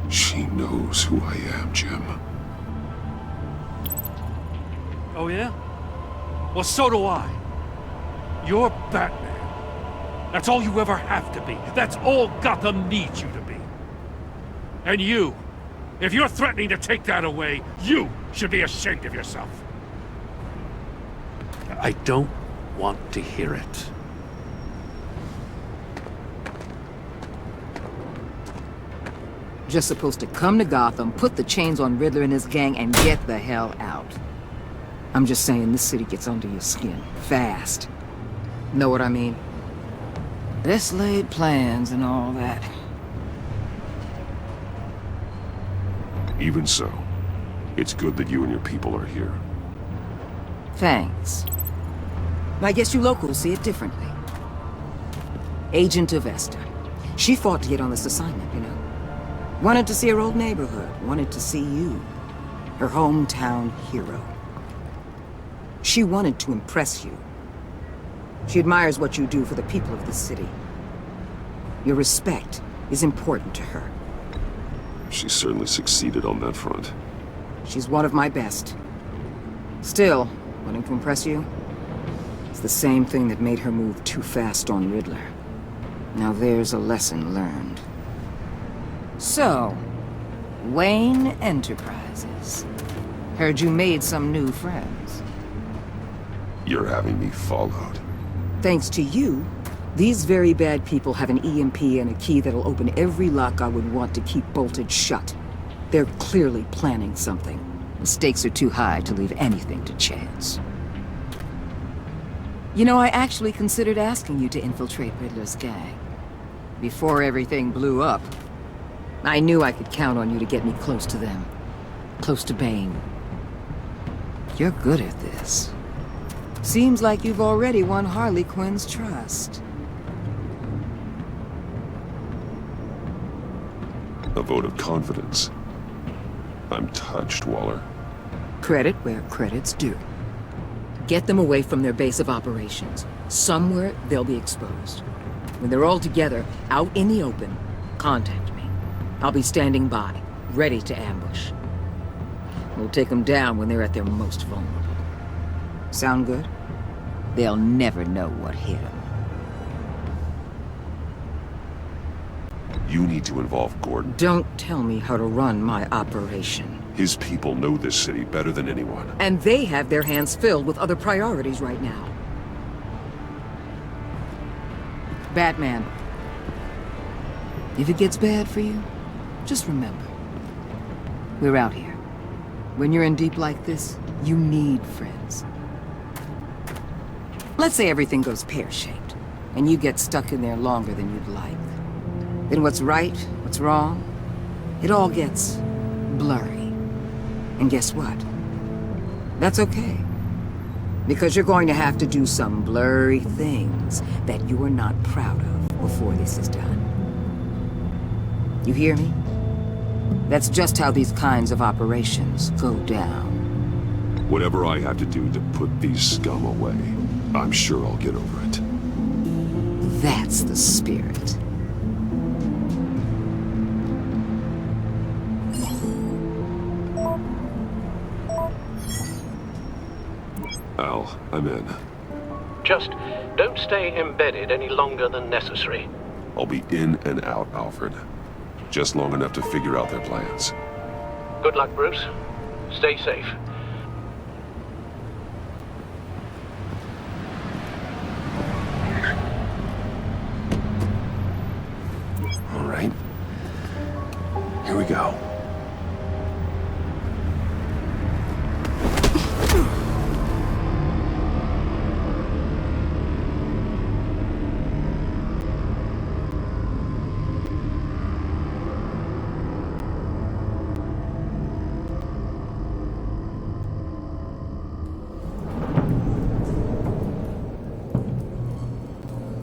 She knows who I am, Jim. Oh yeah? Well, so do I. You're Batman. That's all you ever have to be. That's all Gotham needs you to be. And you, if you're threatening to take that away, you should be ashamed of yourself. I don't want to hear it. Just supposed to come to Gotham, put the chains on Riddler and his gang, and get the hell out. I'm just saying this city gets under your skin. Fast. Know what I mean? Best laid plans and all that. Even so, it's good that you and your people are here. Thanks. I guess you locals see it differently. Agent Avesta. She fought to get on this assignment, you know. Wanted to see her old neighborhood. Wanted to see you. Her hometown hero. She wanted to impress you. She admires what you do for the people of this city. Your respect is important to her. She certainly succeeded on that front. She's one of my best. Still, wanting to impress you? It's the same thing that made her move too fast on Riddler. Now there's a lesson learned. So, Wayne Enterprises. Heard you made some new friends. You're having me followed. Thanks to you, these very bad people have an EMP and a key that'll open every lock I would want to keep bolted shut. They're clearly planning something. The stakes are too high to leave anything to chance. You know, I actually considered asking you to infiltrate Riddler's gang. Before everything blew up, I knew I could count on you to get me close to them. Close to Bane. You're good at this. Seems like you've already won Harley Quinn's trust. A vote of confidence. I'm touched, Waller. Credit where credit's due. Get them away from their base of operations. Somewhere they'll be exposed. When they're all together, out in the open, contact me. I'll be standing by, ready to ambush. We'll take them down when they're at their most vulnerable. Sound good? They'll never know what hit them. You need to involve Gordon. Don't tell me how to run my operation. His people know this city better than anyone. And they have their hands filled with other priorities right now. Batman. If it gets bad for you, just remember. We're out here. When you're in deep like this, you need friends. Let's say everything goes pear-shaped, and you get stuck in there longer than you'd like. Then what's right, what's wrong, it all gets blurry. And guess what? That's okay. Because you're going to have to do some blurry things that you are not proud of. before this is done. You hear me? That's just how these kinds of operations go down. Whatever I have to do to put these scum away, I'm sure I'll get over it. That's the spirit. Al, I'm in. Just don't stay embedded any longer than necessary. I'll be in and out, Alfred. Just long enough to figure out their plans. Good luck, Bruce. Stay safe. All right. Here we go.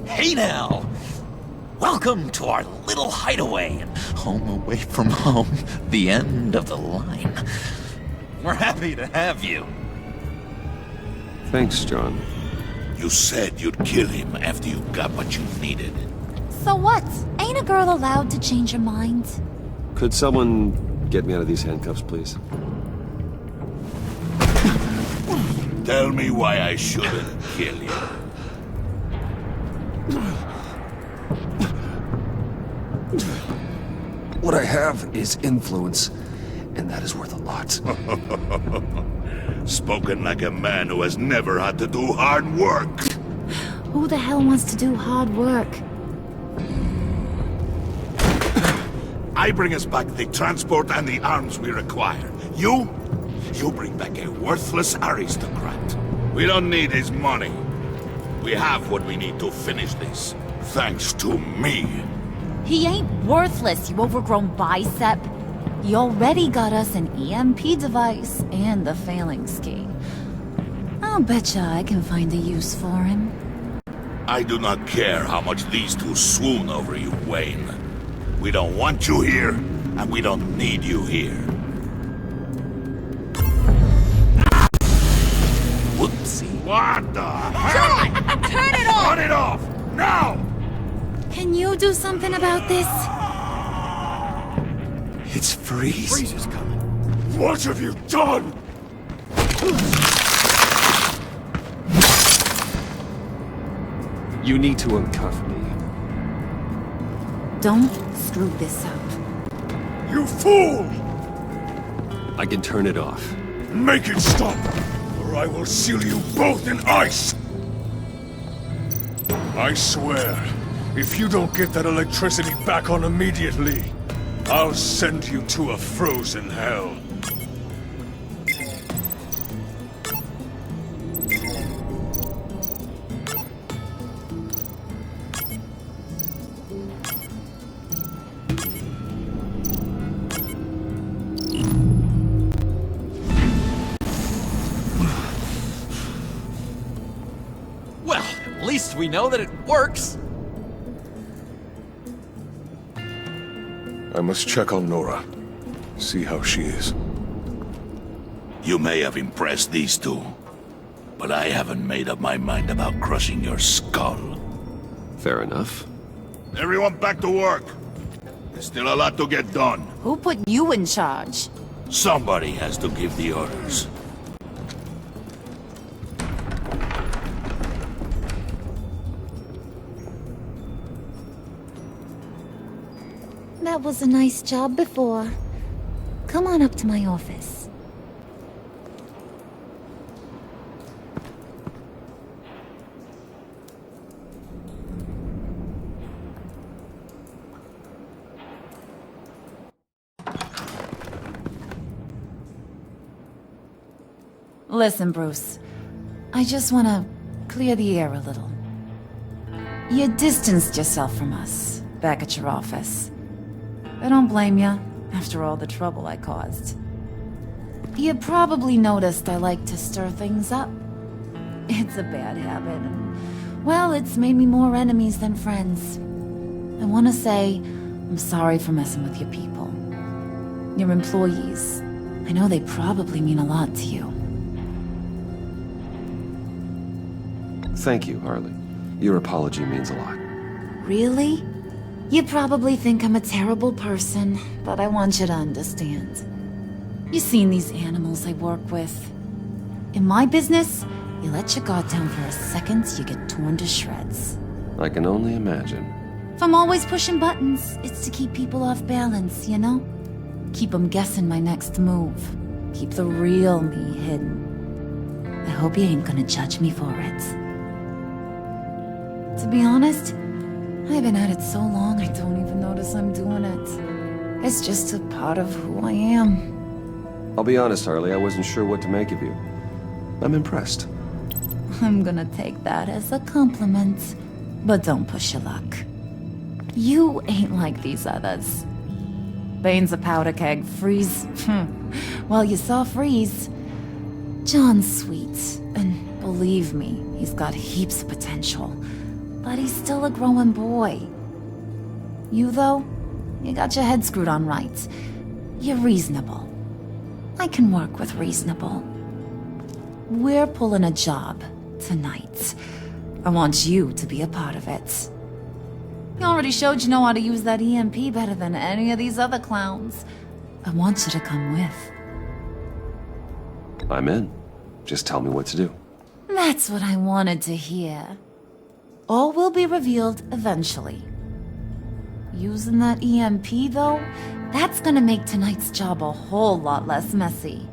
Hey now! Welcome to our little hideaway and home away from home, the end of the line. We're happy to have you. Thanks, John. You said you'd kill him after you got what you needed. So what? Ain't a girl allowed to change her mind? Could someone get me out of these handcuffs, please? Tell me why I shouldn't kill you. What I have is influence, and that is worth a lot. Spoken like a man who has never had to do hard work. Who the hell wants to do hard work? I bring us back the transport and the arms we require. You bring back a worthless aristocrat. We don't need his money. We have what we need to finish this, thanks to me. He ain't worthless, you overgrown bicep. He already got us an EMP device and the phalanx key. I'll betcha I can find a use for him. I do not care how much these two swoon over you, Wayne. We don't want you here, and we don't need you here. Whoopsie. What the hell? John! Turn it off! Turn it off! Now! Can you do something about this? It's Freeze. Freeze is coming. What have you done? You need to uncuff me. Don't screw this up. You fool! I can turn it off. Make it stop, or I will seal you both in ice! I swear, if you don't get that electricity back on immediately, I'll send you to a frozen hell. Well, at least we know that it works. I must check on Nora. See how she is. You may have impressed these two, but I haven't made up my mind about crushing your skull. Fair enough. Everyone back to work. There's still a lot to get done. Who put you in charge? Somebody has to give the orders. That was a nice job before. Come on up to my office. Listen, Bruce. I just want to clear the air a little. You distanced yourself from us back at your office. I don't blame you, after all the trouble I caused. You probably noticed I like to stir things up. It's a bad habit, and, well, it's made me more enemies than friends. I want to say I'm sorry for messing with your people. Your employees. I know they probably mean a lot to you. Thank you, Harley. Your apology means a lot. Really? You probably think I'm a terrible person, but I want you to understand. You've seen these animals I work with. In my business, you let your guard down for a second, you get torn to shreds. I can only imagine. If I'm always pushing buttons, it's to keep people off balance, you know? Keep them guessing my next move. Keep the real me hidden. I hope you ain't gonna judge me for it. To be honest, I've been at it so long I don't even notice I'm doing it. It's just a part of who I am. I'll be honest, Harley, I wasn't sure what to make of you. I'm impressed. I'm gonna take that as a compliment. But don't push your luck. You ain't like these others. Bane's a powder keg, Freeze. Well, you saw Freeze. John's sweet, and believe me, he's got heaps of potential. But he's still a growing boy. You, though, you got your head screwed on right. You're reasonable. I can work with reasonable. We're pulling a job tonight. I want you to be a part of it. You already showed you know how to use that EMP better than any of these other clowns. I want you to come with. I'm in. Just tell me what to do. That's what I wanted to hear. All will be revealed eventually. Using that EMP, though, that's gonna make tonight's job a whole lot less messy.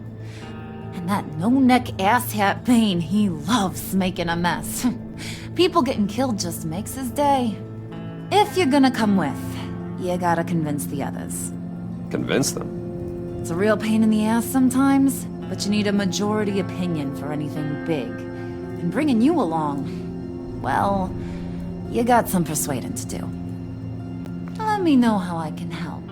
And that no-neck asshat Bane, he loves making a mess. People getting killed just makes his day. If you're gonna come with, you gotta convince the others. Convince them? It's a real pain in the ass sometimes, but you need a majority opinion for anything big. And bringing you along, well, you got some persuading to do. Let me know how I can help.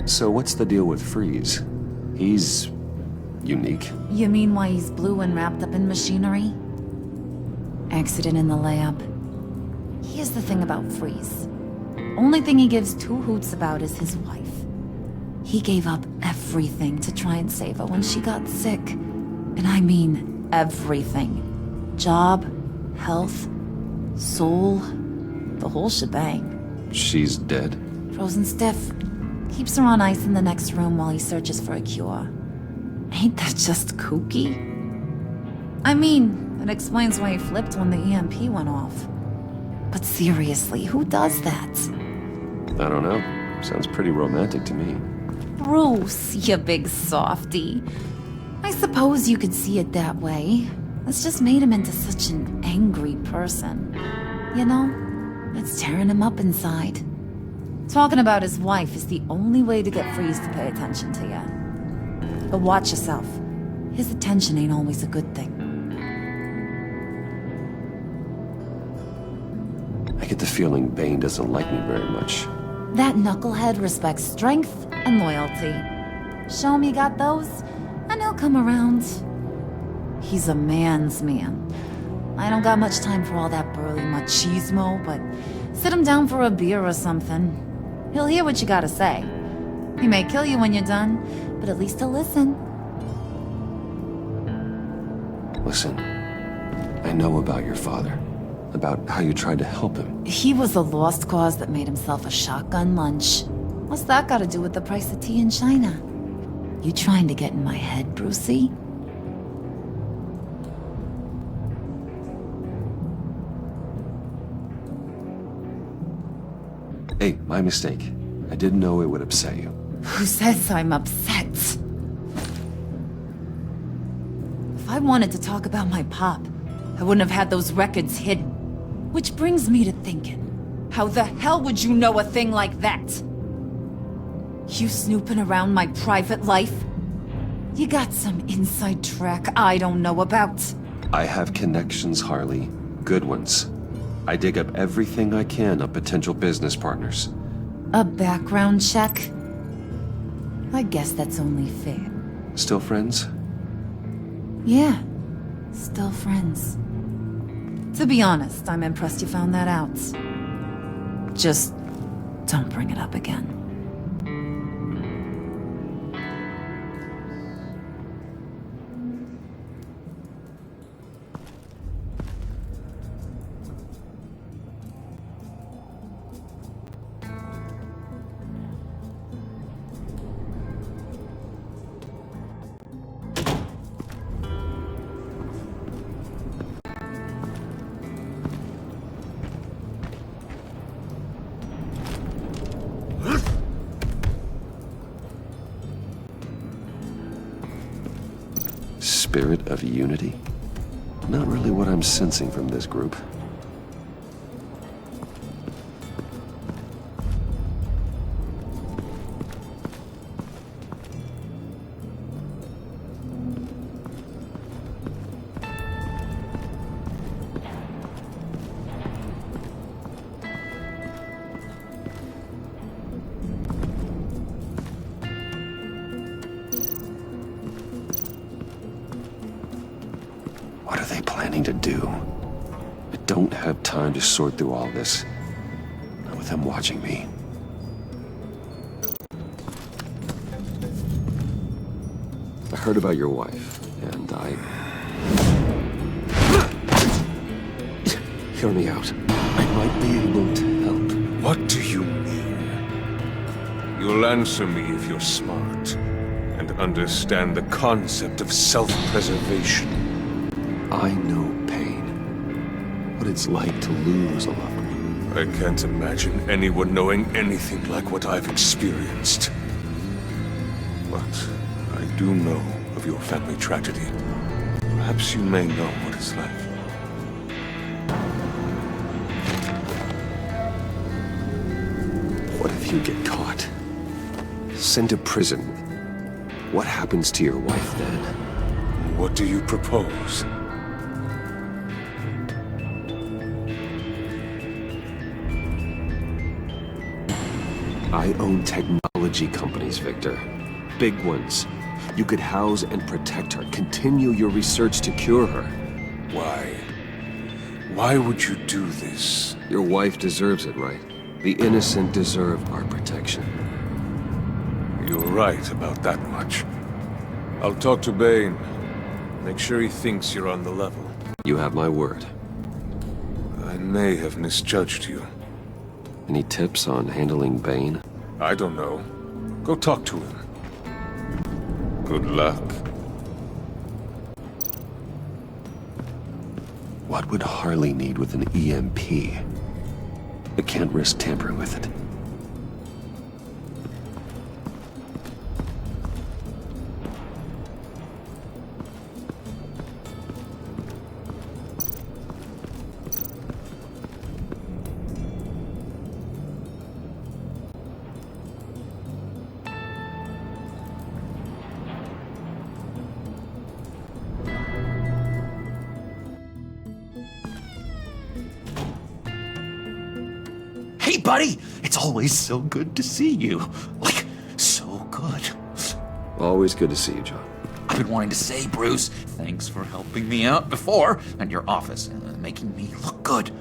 So what's the deal with Freeze? He's unique. You mean why he's blue and wrapped up in machinery? Accident in the lab. Here's the thing about Freeze. Only thing he gives two hoots about is his wife. He gave up everything to try and save her when she got sick. And I mean everything. Job, health, soul, the whole shebang. She's dead? Frozen stiff. Keeps her on ice in the next room while he searches for a cure. Ain't that just kooky? I mean, it explains why he flipped when the EMP went off. But seriously, who does that? I don't know. Sounds pretty romantic to me. Bruce, you big softy. I suppose you could see it that way. It's just made him into such an angry person. You know, it's tearing him up inside. Talking about his wife is the only way to get Freeze to pay attention to you. But watch yourself. His attention ain't always a good thing. I get the feeling Bane doesn't like me very much. That knucklehead respects strength and loyalty. Show him you got those, and he'll come around. He's a man's man. I don't got much time for all that burly machismo, but sit him down for a beer or something. He'll hear what you gotta say. He may kill you when you're done, but at least he'll listen. Listen, I know about your father. About how you tried to help him. He was a lost cause that made himself a shotgun lunch. What's that got to do with the price of tea in China? You trying to get in my head, Brucey? Hey, my mistake. I didn't know it would upset you. Who says I'm upset? If I wanted to talk about my pop, I wouldn't have had those records hidden. Which brings me to thinking, how the hell would you know a thing like that? You snooping around my private life? You got some inside track I don't know about. I have connections, Harley. Good ones. I dig up everything I can of potential business partners. A background check? I guess that's only fair. Still friends? Yeah, still friends. To be honest, I'm impressed you found that out. Just don't bring it up again. Spirit of unity? Not really what I'm sensing from this group. What are they planning to do? I don't have time to sort through all this. Not with them watching me. I heard about your wife, and Hear me out. I might be able to help. What do you mean? You'll answer me if you're smart and understand the concept of self-preservation. I know pain. What it's like to lose a loved one. I can't imagine anyone knowing anything like what I've experienced. But I do know of your family tragedy. Perhaps you may know what it's like. What if you get caught? Sent to prison? What happens to your wife then? What do you propose? I own technology companies, Victor. Big ones. You could house and protect her, continue your research to cure her. Why? Why would you do this? Your wife deserves it, right? The innocent deserve our protection. You're right about that much. I'll talk to Bane. Make sure he thinks you're on the level. You have my word. I may have misjudged you. Any tips on handling Bane? I don't know. Go talk to him. Good luck. What would Harley need with an EMP? I can't risk tampering with it. Hey, buddy! It's always so good to see you. Like, so good. Always good to see you, John. I've been wanting to say, Bruce, thanks for helping me out before at your office and making me look good.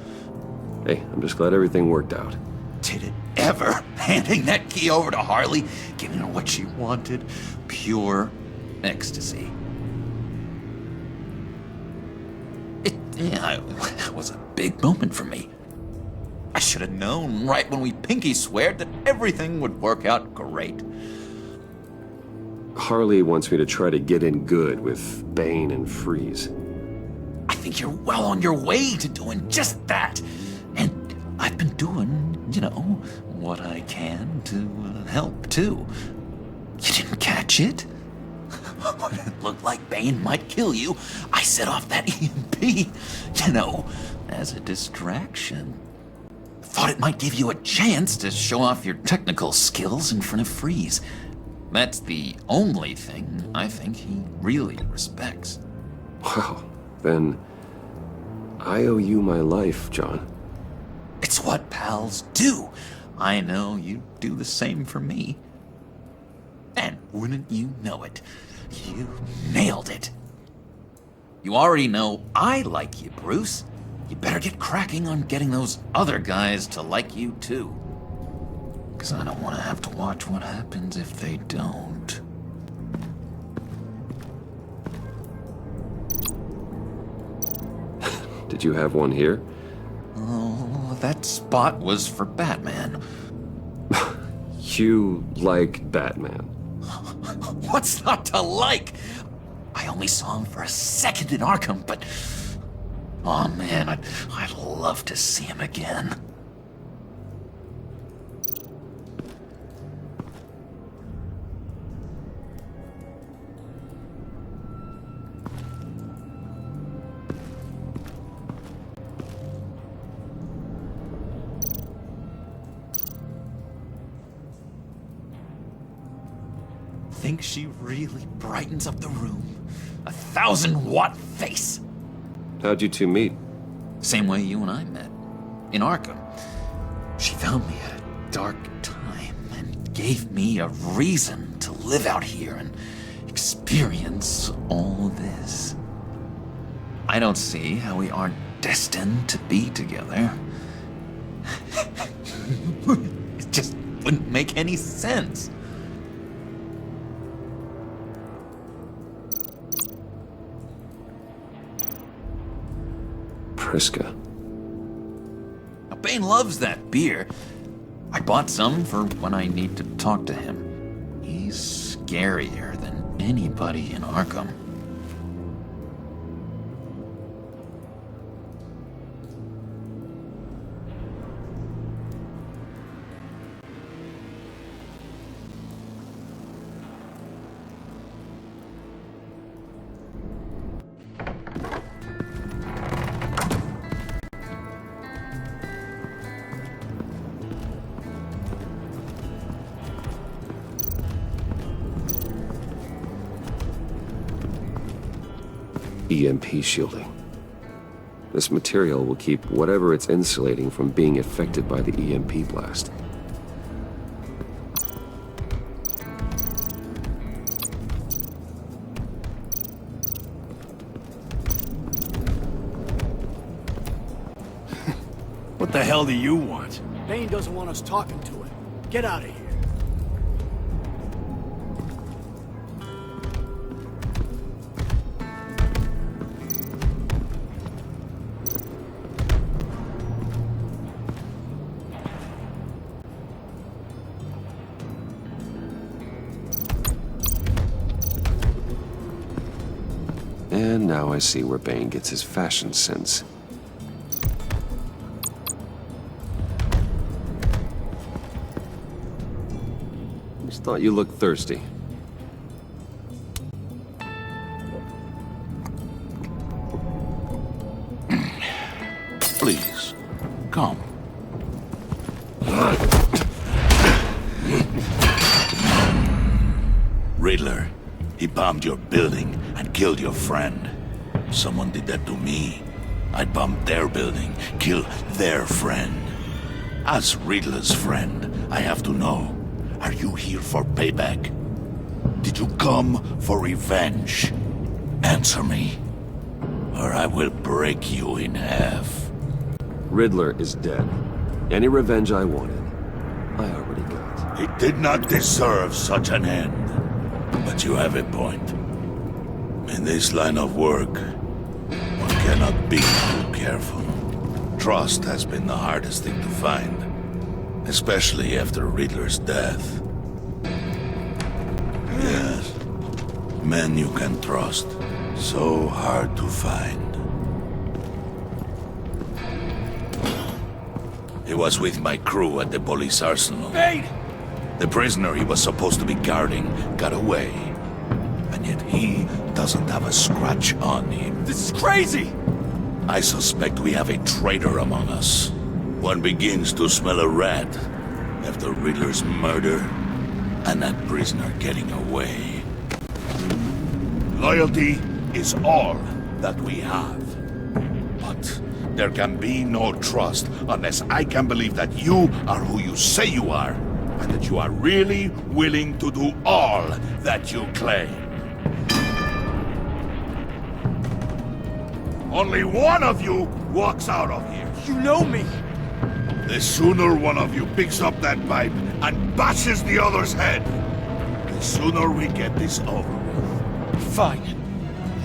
Hey, I'm just glad everything worked out. Did it ever? Handing that key over to Harley, giving her what she wanted. Pure ecstasy. It was a big moment for me. I should have known right when we pinky sweared that everything would work out great. Harley wants me to try to get in good with Bane and Freeze. I think you're well on your way to doing just that. And I've been doing, you know, what I can to help, too. You didn't catch it? When it looked like Bane might kill you, I set off that EMP, you know, as a distraction. Thought it might give you a chance to show off your technical skills in front of Freeze. That's the only thing I think he really respects. Wow, then I owe you my life, John. It's what pals do. I know you do the same for me. And wouldn't you know it, you nailed it. You already know I like you, Bruce. you better get cracking on getting those other guys to like you too. Because I don't want to have to watch what happens if they don't. Did you have one here? Oh, that spot was for Batman. You like Batman? What's not to like? I only saw him for a second in Arkham, but... oh man, I'd love to see him again. Think she really brightens up the room. 1,000-watt face. How'd you two meet? Same way you and I met. In Arkham. She found me at a dark time and gave me a reason to live out here and experience all this. I don't see how we aren't destined to be together. It just wouldn't make any sense. Priska. Now, Bane loves that beer. I bought some for when I need to talk to him. He's scarier than anybody in Arkham. EMP shielding. This material will keep whatever it's insulating from being affected by the EMP blast. What the hell do you want? Bane doesn't want us talking to him. Get out of here. And now I see where Bane gets his fashion sense. Just thought you looked thirsty. Please, come. Riddler, he bombed your building and killed your friend. Someone did that to me. I'd bomb their building, kill their friend. As Riddler's friend, I have to know, are you here for payback? Did you come for revenge? Answer me, or I will break you in half. Riddler is dead. Any revenge I wanted, I already got. He did not deserve such an end. But you have a point. In this line of work, one cannot be too careful. Trust has been the hardest thing to find, especially after Riddler's death. Yes, men you can trust, so hard to find. He was with my crew at the police arsenal. Bane! The prisoner he was supposed to be guarding got away. And yet he doesn't have a scratch on him. This is crazy! I suspect we have a traitor among us. One begins to smell a rat after Riddler's murder and that prisoner getting away. Loyalty is all that we have. But there can be no trust unless I can believe that you are who you say you are, and that you are really willing to do all that you claim. only one of you walks out of here. You know me. The sooner one of you picks up that pipe and bashes the other's head, the sooner we get this over with. Fine.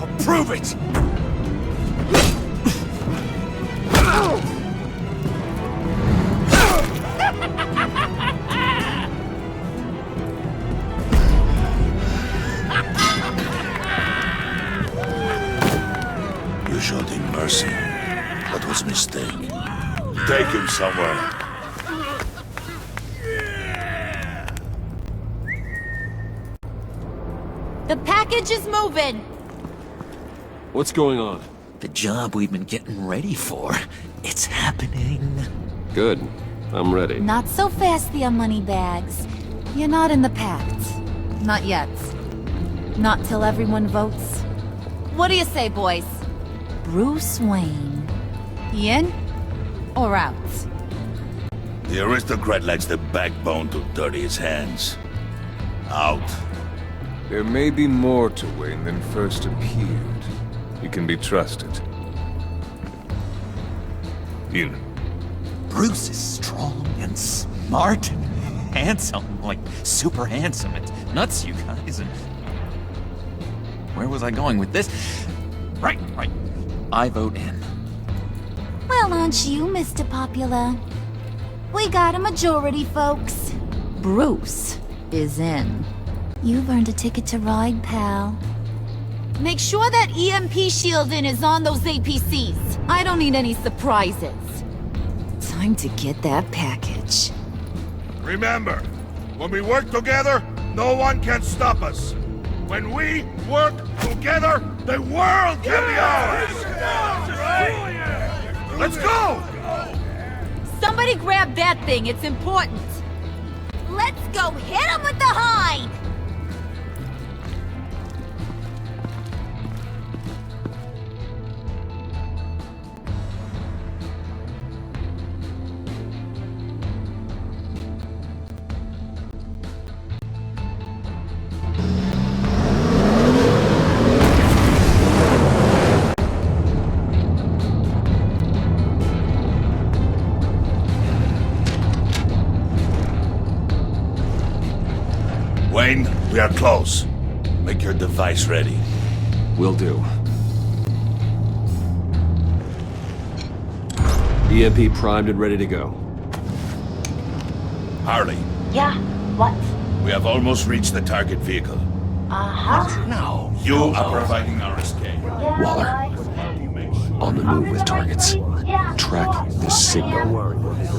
I'll prove it! You showed him mercy. That was a mistake. Take him somewhere. The package is moving! What's going on? The job we've been getting ready for. It's happening. Good. I'm ready. Not so fast, the Moneybags. You're not in the Pact. Not yet. Not till everyone votes. What do you say, boys? Bruce Wayne. In or out? The aristocrat lacks the backbone to dirty his hands. Out. There may be more to Wayne than first appeared. He can be trusted. In. Bruce is strong and smart and handsome, like super handsome. It's nuts, you guys. And where was I going with this? Right. I vote in. Well, aren't you, Mr. Popular? We got a majority, folks. Bruce is in. You've earned a ticket to ride, pal. Make sure that EMP shielding is on those APCs. I don't need any surprises. Time to get that package. Remember, when we work together, no one can stop us. When we work together, the world can be ours! Let's go! Somebody grab that thing, it's important. Let's go hit him with the hind! Wayne, we are close. Make your device ready. Will do. EMP primed and ready to go. Harley, Yeah, what? we have almost reached the target vehicle. Uh-huh. Now, you are providing our escape. Waller, on the move with targets. Track the signal.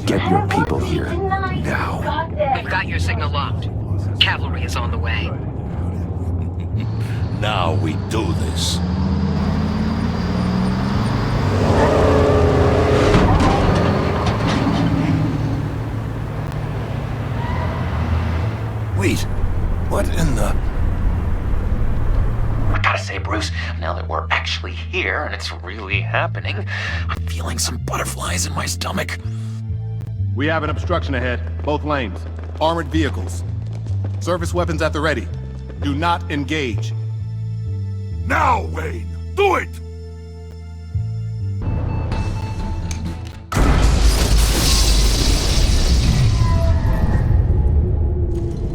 Get your people here, now. We've got your signal locked. Cavalry is on the way. Now we do this. Wait, what in the... I gotta say, Bruce, now that we're actually here and it's really happening, I'm feeling some butterflies in my stomach. We have an obstruction ahead, both lanes. Armored vehicles. Service weapons at the ready. Do not engage. Now, Wayne! Do it!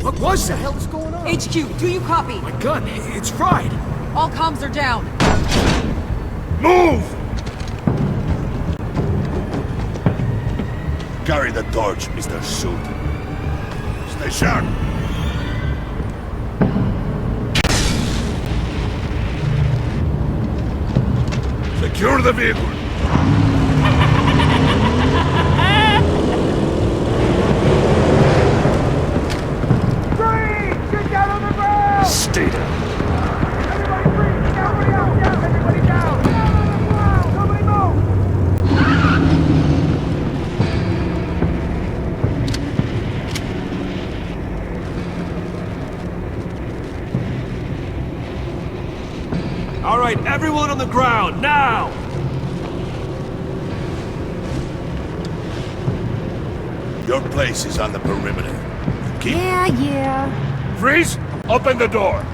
What was that? What the hell is going on? HQ, do you copy? My gun, it's fried. All comms are down. Move! Carry the torch, Mr. Suit. Stay sharp. Secure the vehicle. Get down on the ground! Stay down. Everybody breathe! Everybody out! Down! Everybody down! Down on the ground! Nobody move! All right, everyone on the ground, now! Your place is on the perimeter. Keep... Yeah. Freeze! Open the door!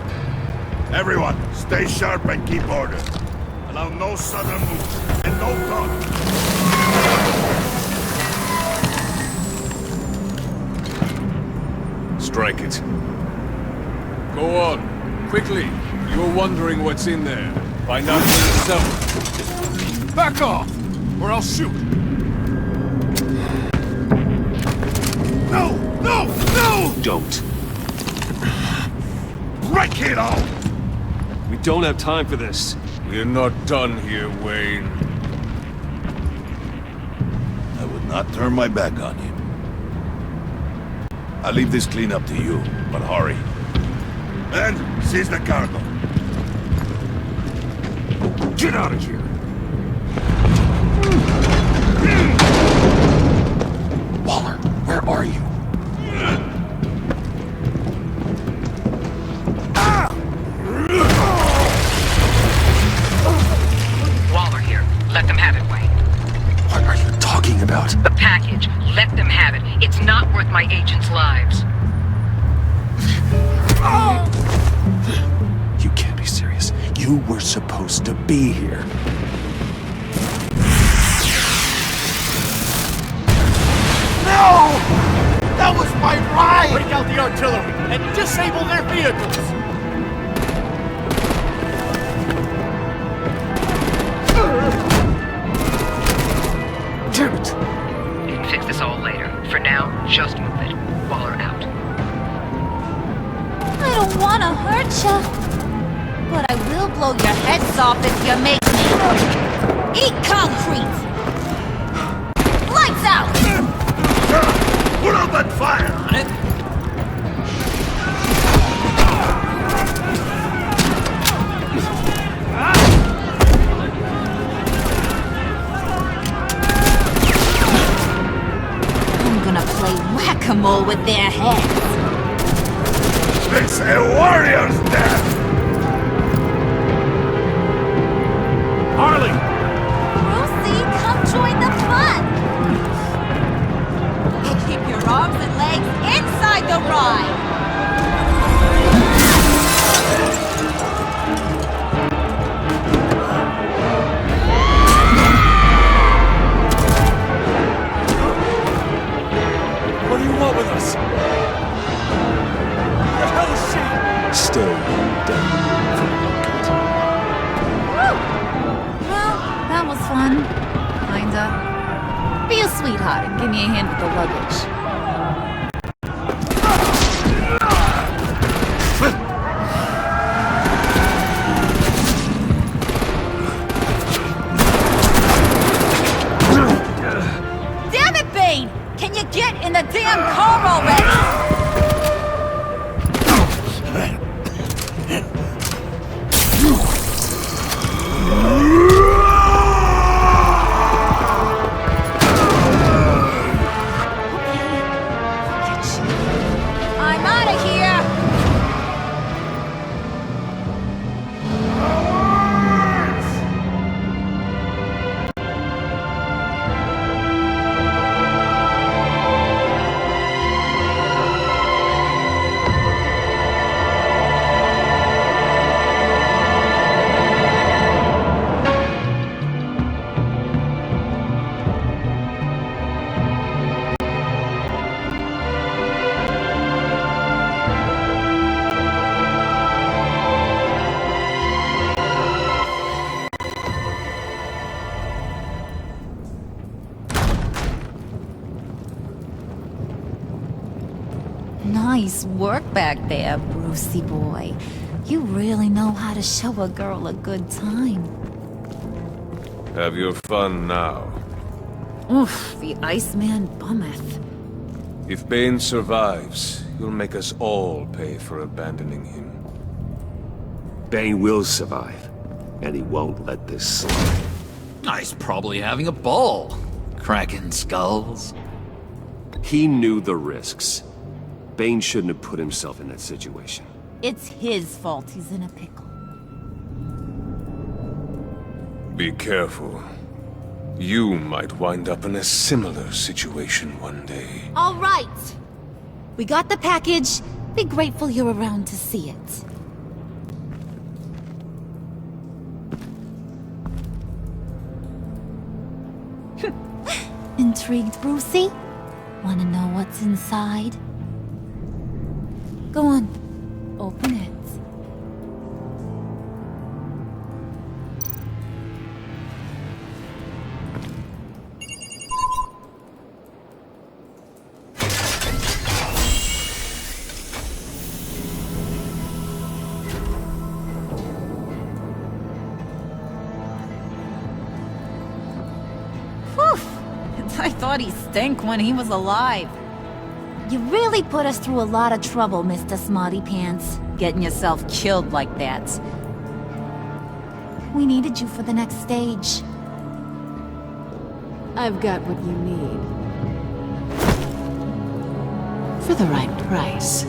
Everyone, stay sharp and keep order. Allow no sudden move, and no gun. Strike it. Go on, quickly. You're wondering what's in there. Find out for yourself. Back off, or I'll shoot. No! No! No! Don't. Break it all! We don't have time for this. We're not done here, Wayne. I would not turn my back on him. I'll leave this clean up to you, but hurry. And seize the cargo. Get out of here! Waller, where are you? Waller here. Let them have it, Wayne. What are you talking about? The package. Let them have it. It's not worth my agents' lives. You can't be serious. You were supposed to be here. No! That was my ride! Break out the artillery and disable their vehicles! Damn it! You can fix this all later. For now, just move it. Waller out. I don't want to hurt ya, but I will blow your heads off if you make me eat concrete. Lights out! Put out that fire! I'm gonna play whack-a-mole with their heads. It's a warrior's death! Harley! Lucy, come join the fun! Keep your arms and legs inside the ride! What do you want with us? Where the hell is she? Still dead. Well, that was fun. Kinda. Be a sweetheart and give me a hand with the luggage. Damn it, Bane! Can you get in the damn car already? I'm out of here! Nice work back there, Brucey boy. You really know how to show a girl a good time. Have your fun now. Oof, the Iceman bummeth. If Bane survives, you'll make us all pay for abandoning him. Bane will survive, and he won't let this slide. He's probably having a ball, cracking skulls. He knew the risks. Bane shouldn't have put himself in that situation. It's his fault he's in a pickle. Be careful. You might wind up in a similar situation one day. All right. We got the package. Be grateful you're around to see it. Intrigued, Brucey? Wanna know what's inside? Go on. Open it. I thought he stank when he was alive. You really put us through a lot of trouble, Mr. Smarty Pants. Getting yourself killed like that. We needed you for the next stage. I've got what you need. For the right price.